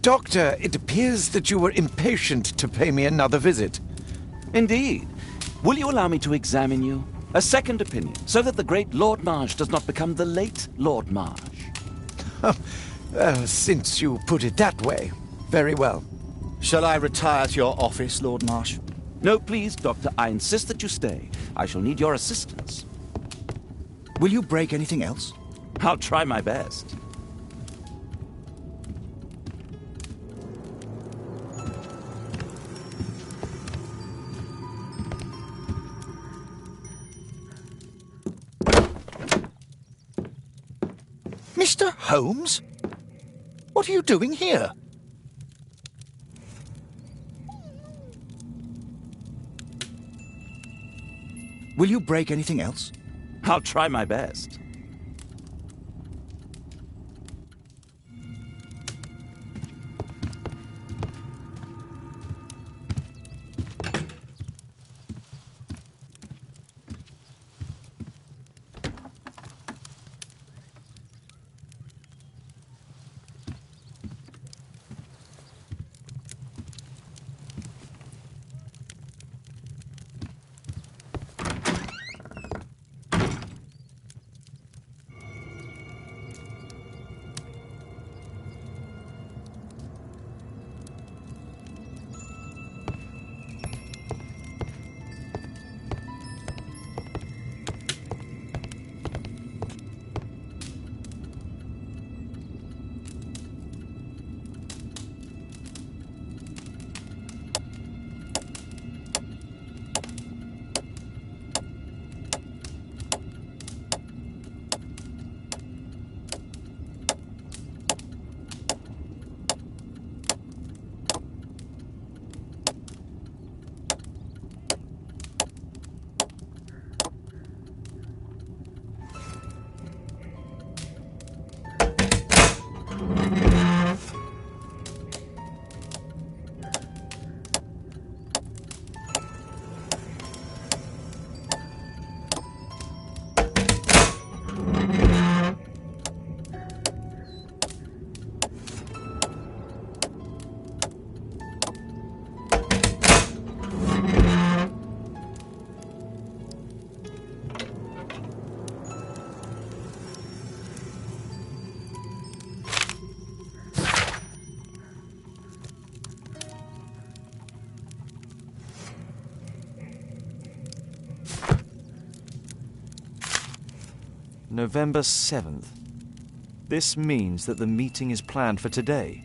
Doctor, it appears that you were impatient to pay me another visit.
Indeed. Will you allow me to examine you? A second opinion, so that the great Lord Marsh does not become the late Lord Marsh.
Since you put it that way, very well.
Shall I retire to your office, Lord Marsh?
No, please, Doctor. I insist that you stay. I shall need your assistance.
Will you break anything else?
I'll try my best.
Mr. Holmes? What are you doing here? Will you break anything else?
I'll try my best.
November 7th. This means that the meeting is planned for today.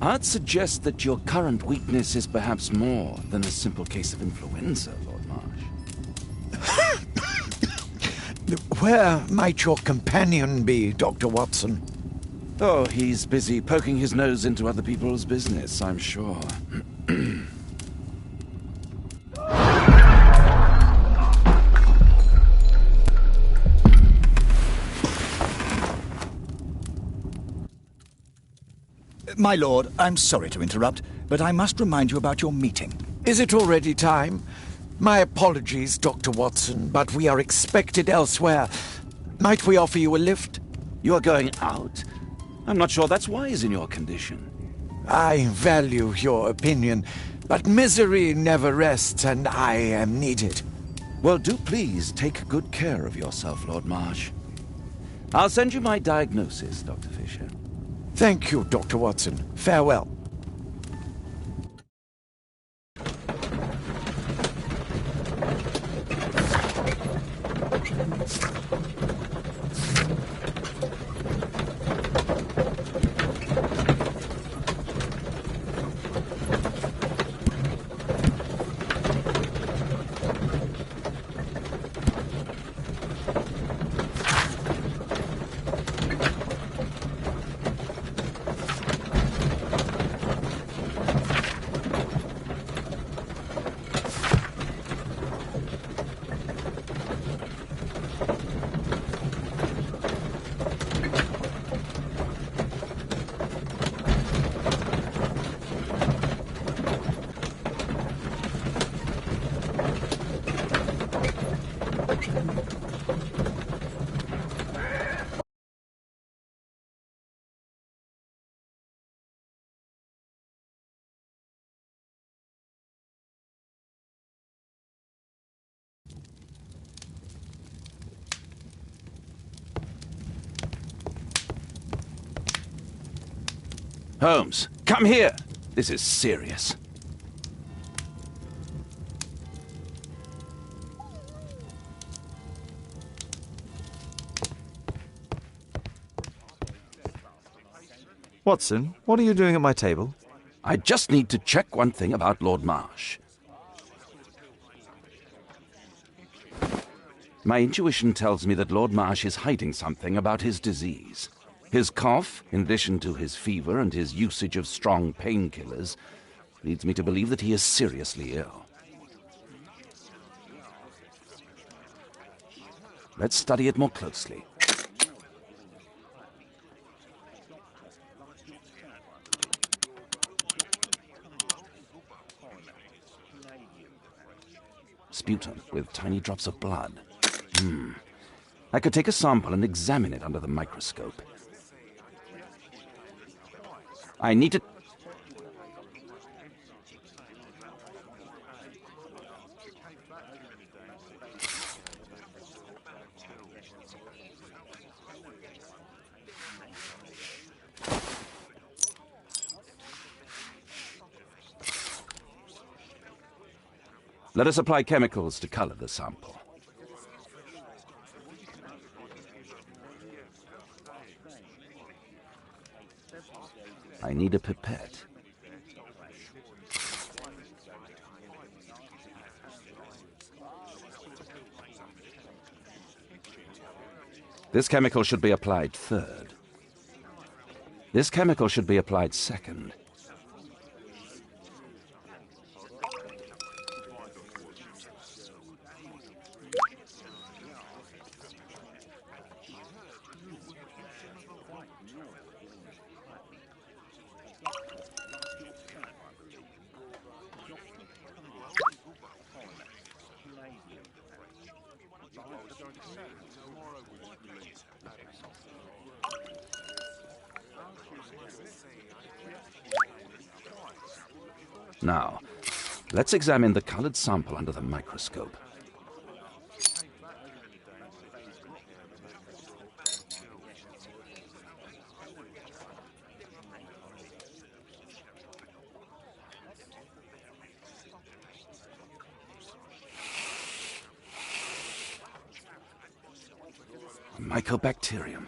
I'd suggest that your current weakness is perhaps more than a simple case of influenza, Lord Marsh.
Where might your companion be, Dr. Watson?
Oh, he's busy poking his nose into other people's business, I'm sure.
My lord, I'm sorry to interrupt, but I must remind you about your meeting.
Is it already time? My apologies, Dr. Watson, but we are expected elsewhere. Might we offer you a lift?
You are going out? I'm not sure that's wise in your condition.
I value your opinion, but misery never rests, and I am needed.
Well, do please take good care of yourself, Lord Marsh. I'll send you my diagnosis, Dr. Fisher.
Thank you, Dr. Watson. Farewell.
Holmes, come here! This is serious.
Watson, what are you doing at my table?
I just need to check one thing about Lord Marsh. My intuition tells me that Lord Marsh is hiding something about his disease. His cough, in addition to his fever and his usage of strong painkillers, leads me to believe that he is seriously ill. Let's study it more closely. Sputum with tiny drops of blood. I could take a sample and examine it under the microscope. I need to... Let us apply chemicals to color the sample. I need a pipette. This chemical should be applied third. This chemical should be applied second. Now, let's examine the colored sample under the microscope. A mycobacterium.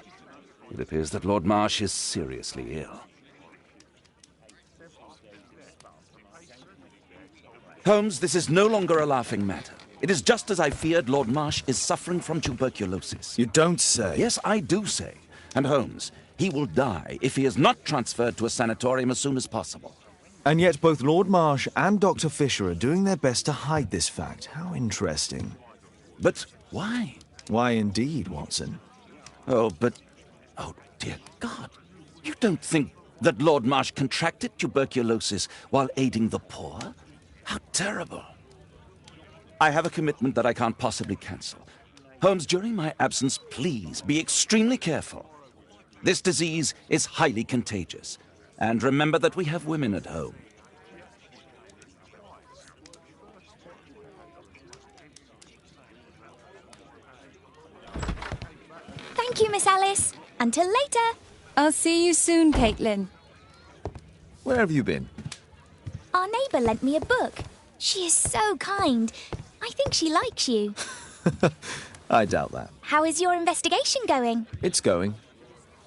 It appears that Lord Marsh is seriously ill. Holmes, this is no longer a laughing matter. It is just as I feared. Lord Marsh is suffering from tuberculosis.
You don't say.
Yes, I do say. And Holmes, he will die if he is not transferred to a sanatorium as soon as possible.
And yet both Lord Marsh and Dr. Fisher are doing their best to hide this fact. How interesting.
But why?
Why indeed, Watson?
Oh, dear God. You don't think that Lord Marsh contracted tuberculosis while aiding the poor? How terrible. I have a commitment that I can't possibly cancel. Holmes, during my absence, please be extremely careful. This disease is highly contagious. And remember that we have women at home.
Thank you, Miss Alice. Until later.
I'll see you soon, Caitlin.
Where have you been?
Our neighbour lent me a book. She is so kind. I think she likes you.
I doubt that.
How is your investigation going?
It's going.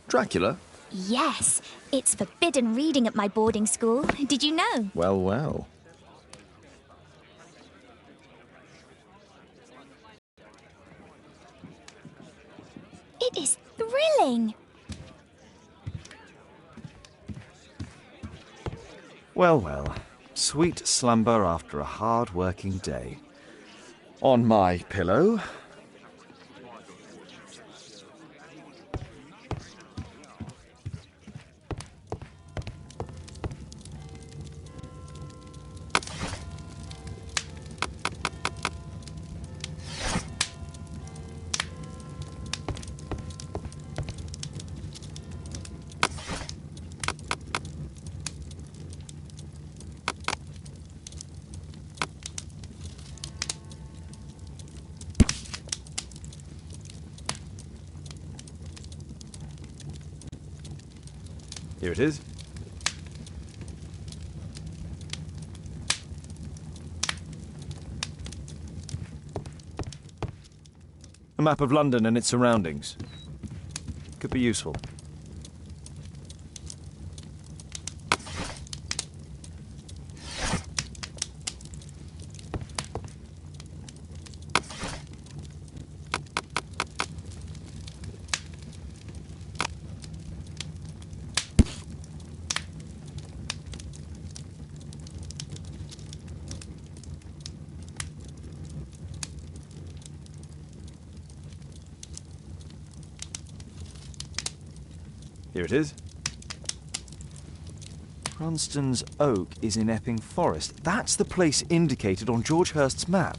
Dracula?
Yes. It's forbidden reading at my boarding school. Did you know?
Well, well.
It is thrilling.
Well, well. Sweet slumber after a hard-working day. On my pillow. Here it is. map of London and its surroundings. Could be useful. Here it is. Cranston's Oak is in Epping Forest. That's the place indicated on George Hurst's map.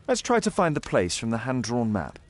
Let's try to find the place from the hand-drawn map.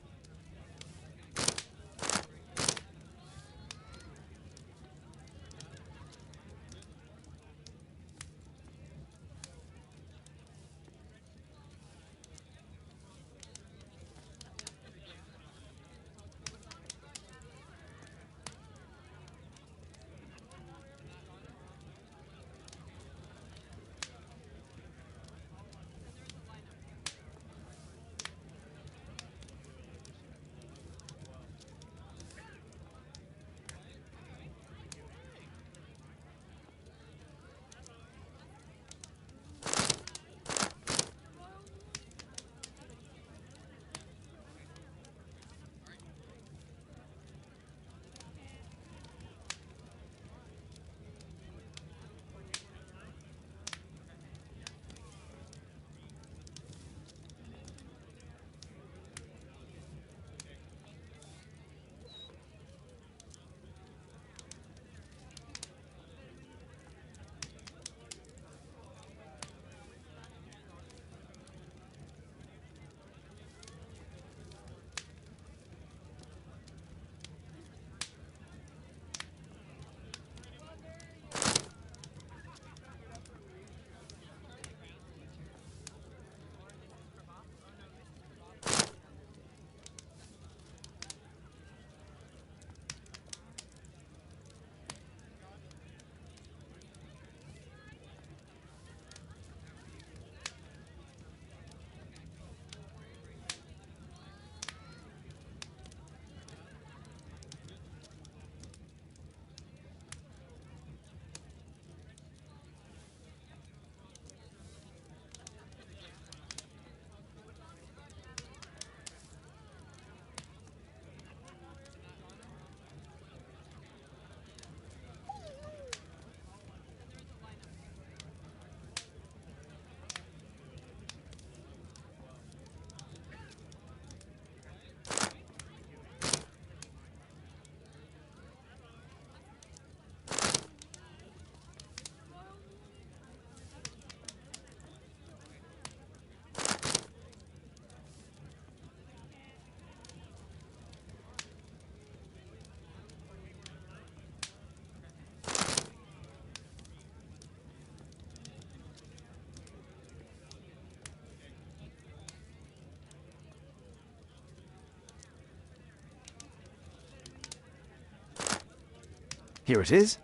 Here it is.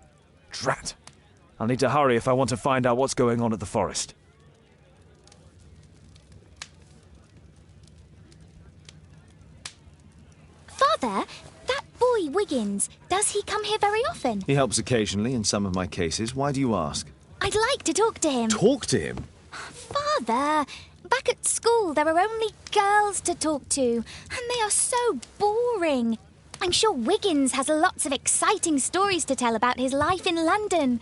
Drat. I'll need to hurry if I want to find out what's going on at the forest.
Father, that boy Wiggins, does he come here very often?
He helps occasionally in some of my cases. Why do you ask?
I'd like to talk to him.
Talk to him?
Father, back at school there are only girls to talk to, and they are so boring. I'm sure Wiggins has lots of exciting stories to tell about his life in London.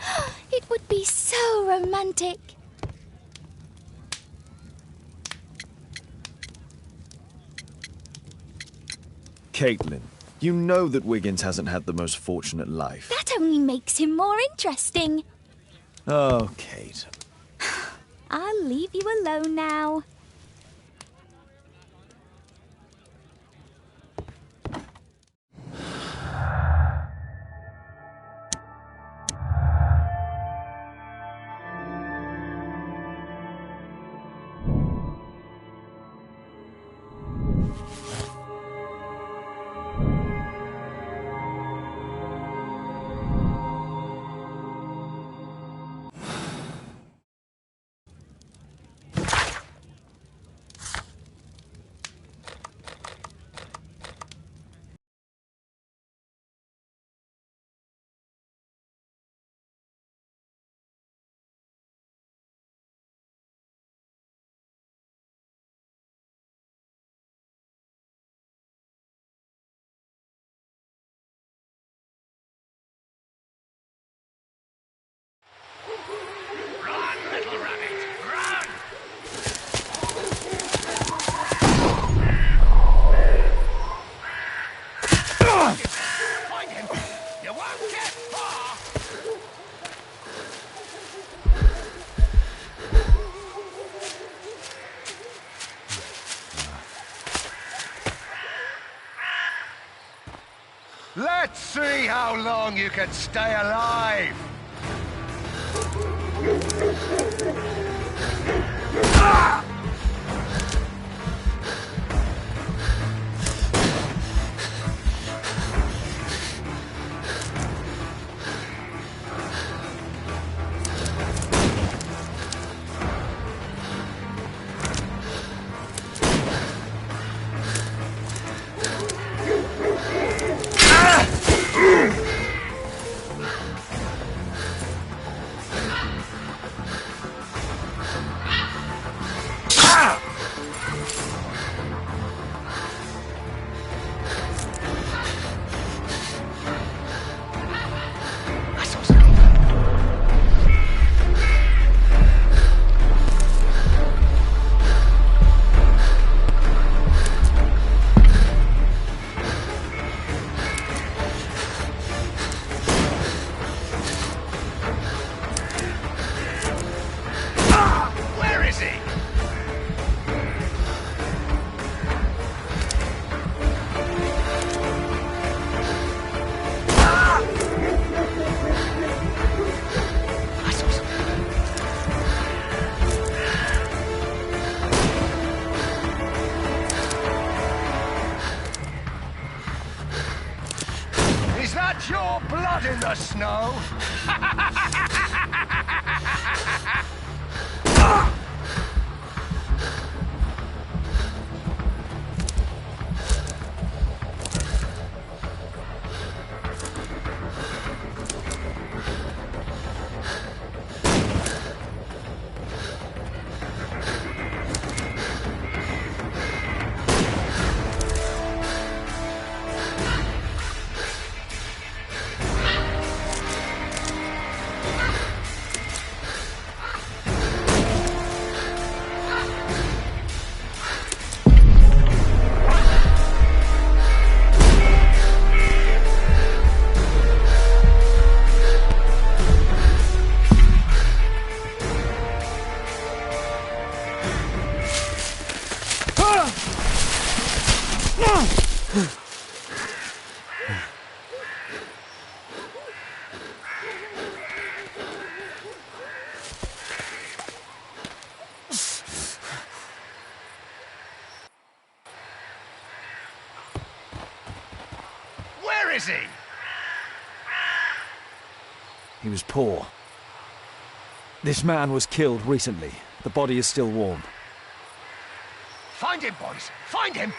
It would be so romantic.
Caitlin, you know that Wiggins hasn't had the most fortunate life.
That only makes him more interesting.
Oh, Kate.
I'll leave you alone now.
Let's see how long you can stay alive! Ah! Is that your blood in the snow? Where is he?
He was poor. This man was killed recently. The body is still warm.
Find him, boys! Find him!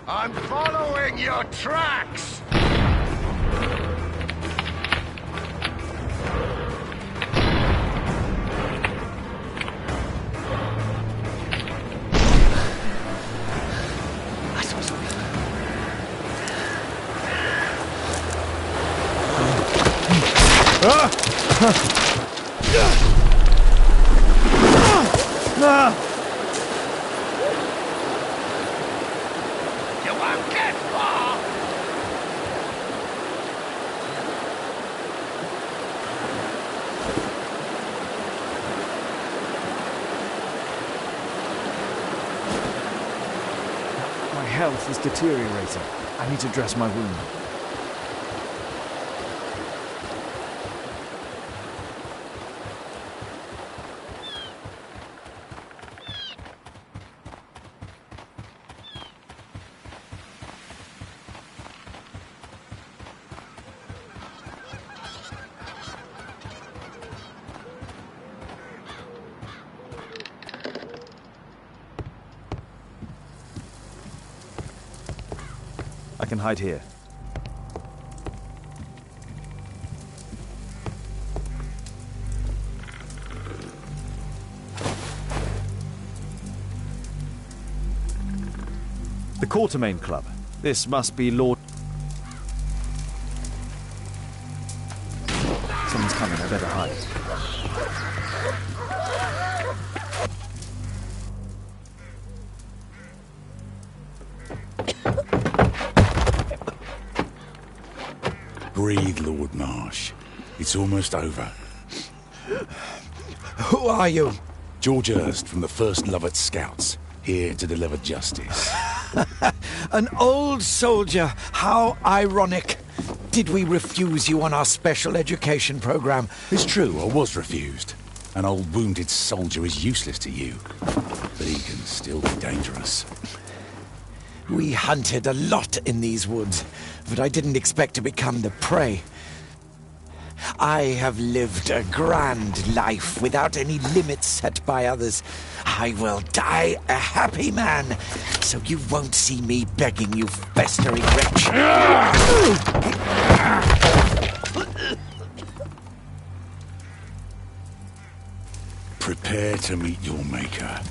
I'm following your tracks! You won't get far!
My health is deteriorating. I need to dress my wound. I can hide here. The Quartermain Club. This must be Lord... Someone's coming, I better hide.
Breathe, Lord Marsh. It's almost over.
Who are you?
George Hurst from the 1st Lovett Scouts, here to deliver justice.
An old soldier. How ironic. Did we refuse you on our special education program?
It's true, I was refused. An old wounded soldier is useless to you, but he can still be dangerous.
We hunted a lot in these woods, but I didn't expect to become the prey. I have lived a grand life without any limits set by others. I will die a happy man, so you won't see me begging you festering wretch.
Prepare to meet your maker.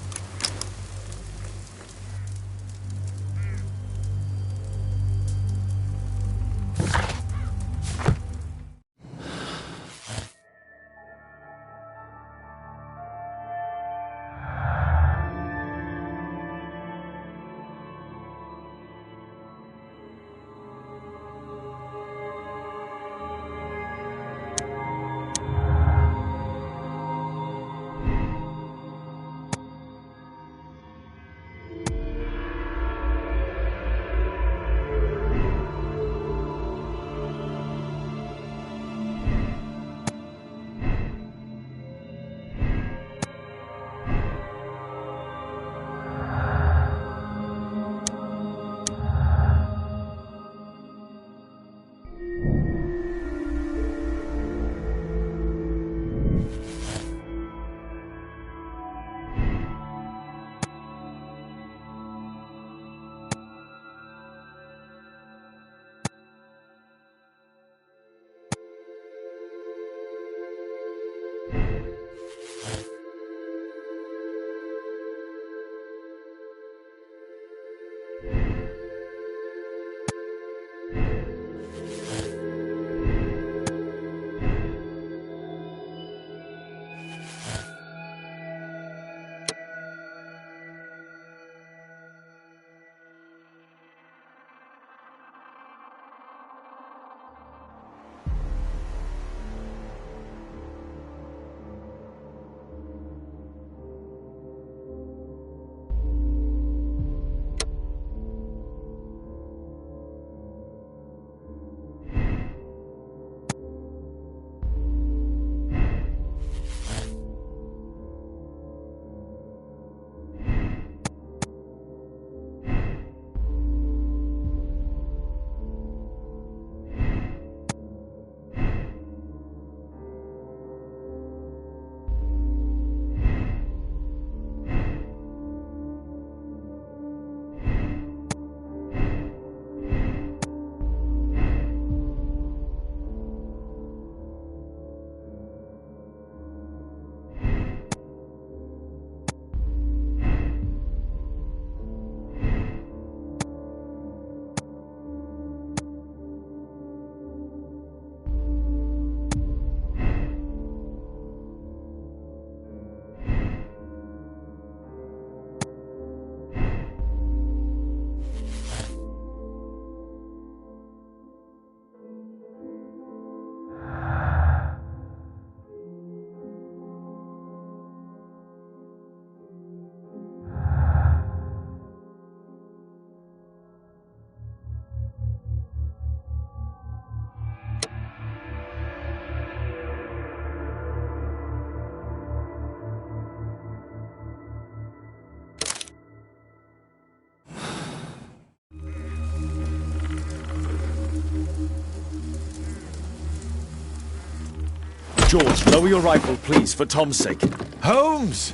George, lower your rifle, please, for Tom's sake.
Holmes!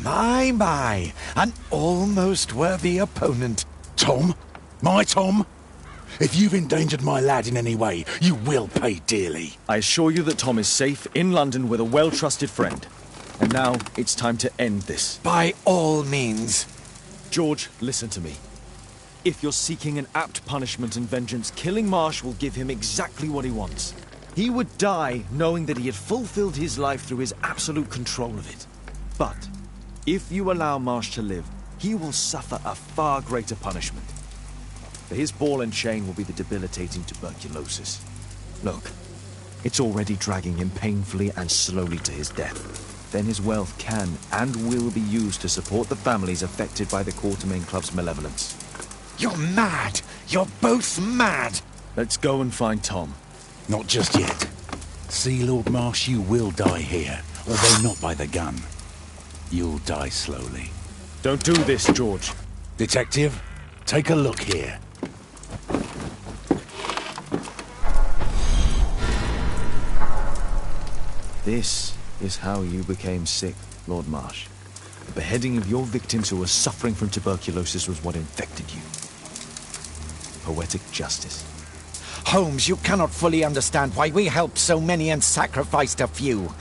My, an almost worthy opponent.
Tom? My Tom? If you've endangered my lad in any way, you will pay dearly.
I assure you that Tom is safe in London with a well-trusted friend. And now it's time to end this.
By all means.
George, listen to me. If you're seeking an apt punishment and vengeance, killing Marsh will give him exactly what he wants. He would die knowing that he had fulfilled his life through his absolute control of it. But if you allow Marsh to live, he will suffer a far greater punishment. For his ball and chain will be the debilitating tuberculosis. Look, it's already dragging him painfully and slowly to his death. Then his wealth can and will be used to support the families affected by the Quartermain Club's malevolence.
You're mad! You're both mad!
Let's go and find Tom.
Not just yet. See, Lord Marsh, you will die here, although not by the gun. You'll die slowly.
Don't do this, George.
Detective, take a look here.
This is how you became sick, Lord Marsh. The beheading of your victims who were suffering from tuberculosis was what infected you. Poetic justice.
Holmes, you cannot fully understand why we helped so many and sacrificed a few.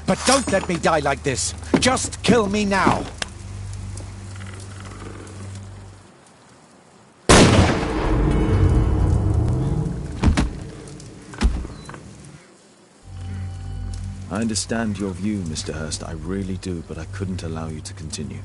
But don't let me die like this. Just kill me now.
I understand your view, Mr. Hurst. I really do, but I couldn't allow you to continue.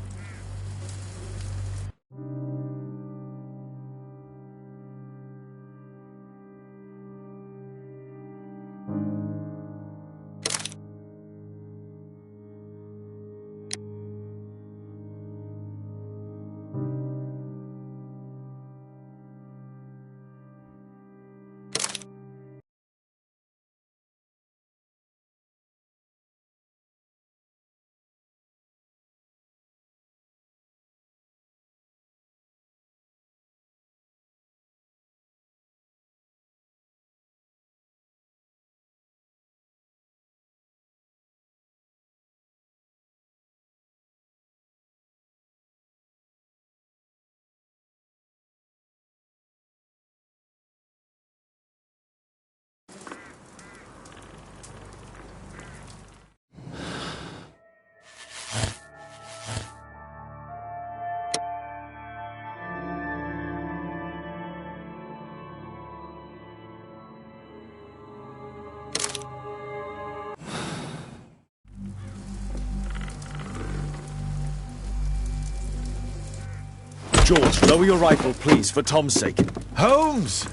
George, lower your rifle, please, for Tom's sake.
Holmes!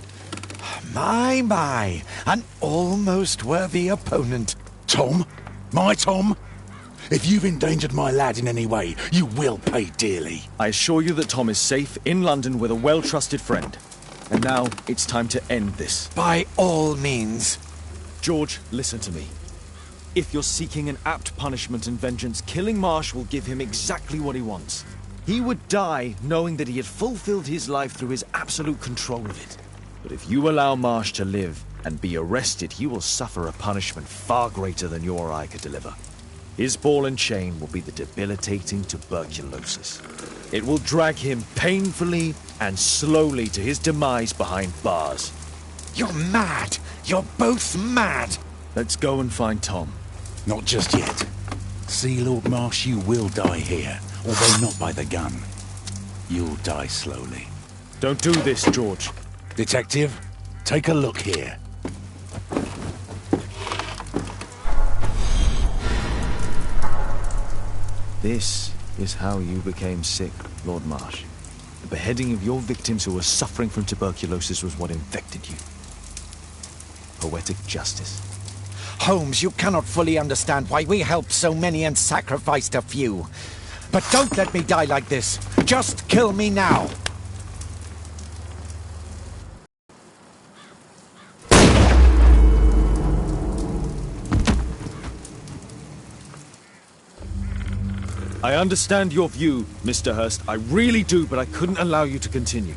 My, an almost worthy opponent.
Tom? My Tom? If you've endangered my lad in any way, you will pay dearly.
I assure you that Tom is safe in London with a well-trusted friend. And now it's time to end this.
By all means.
George, listen to me. If you're seeking an apt punishment and vengeance, killing Marsh will give him exactly what he wants. He would die knowing that he had fulfilled his life through his absolute control of it. But if you allow Marsh to live and be arrested, he will suffer a punishment far greater than you or I could deliver. His ball and chain will be the debilitating tuberculosis. It will drag him painfully and slowly to his demise behind bars.
You're mad! You're both mad!
Let's go and find Tom.
Not just yet. See, Lord Marsh, you will die here, although not by the gun. You'll die slowly.
Don't do this, George.
Detective, take a look here.
This is how you became sick, Lord Marsh. The beheading of your victims who were suffering from tuberculosis was what infected you. Poetic justice.
Holmes, you cannot fully understand why we helped so many and sacrificed a few. But don't let me die like this. Just kill me now.
I understand your view, Mr. Hurst. I really do, but I couldn't allow you to continue.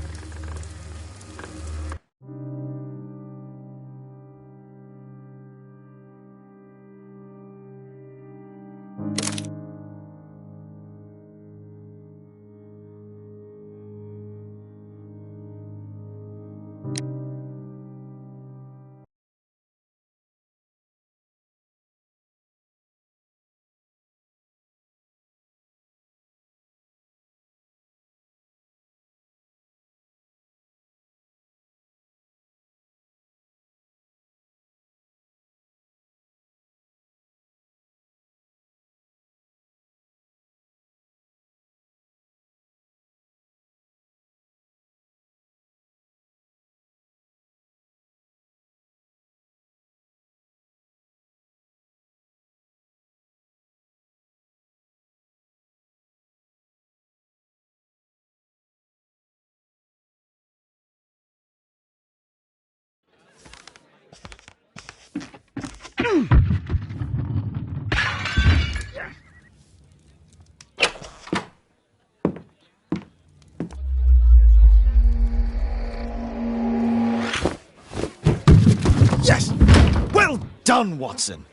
done, Watson.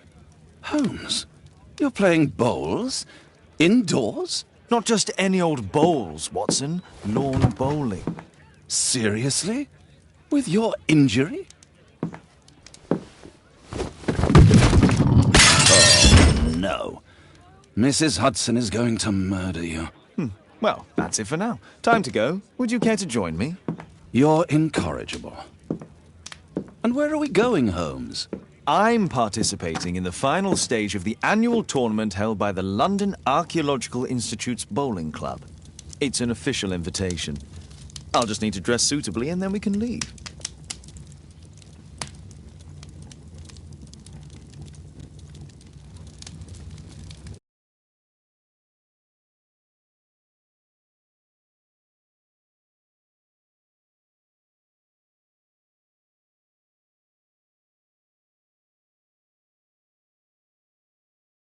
Holmes, you're playing bowls? Indoors?
Not just any old bowls, Watson. Lawn bowling.
Seriously? With your injury? Oh, no. Mrs. Hudson is going to murder you.
Well, that's it for now. Time to go. Would you care to join me?
You're incorrigible. And where are we going, Holmes?
I'm participating in the final stage of the annual tournament held by the London Archaeological Institute's bowling club. It's an official invitation. I'll just need to dress suitably and then we can leave.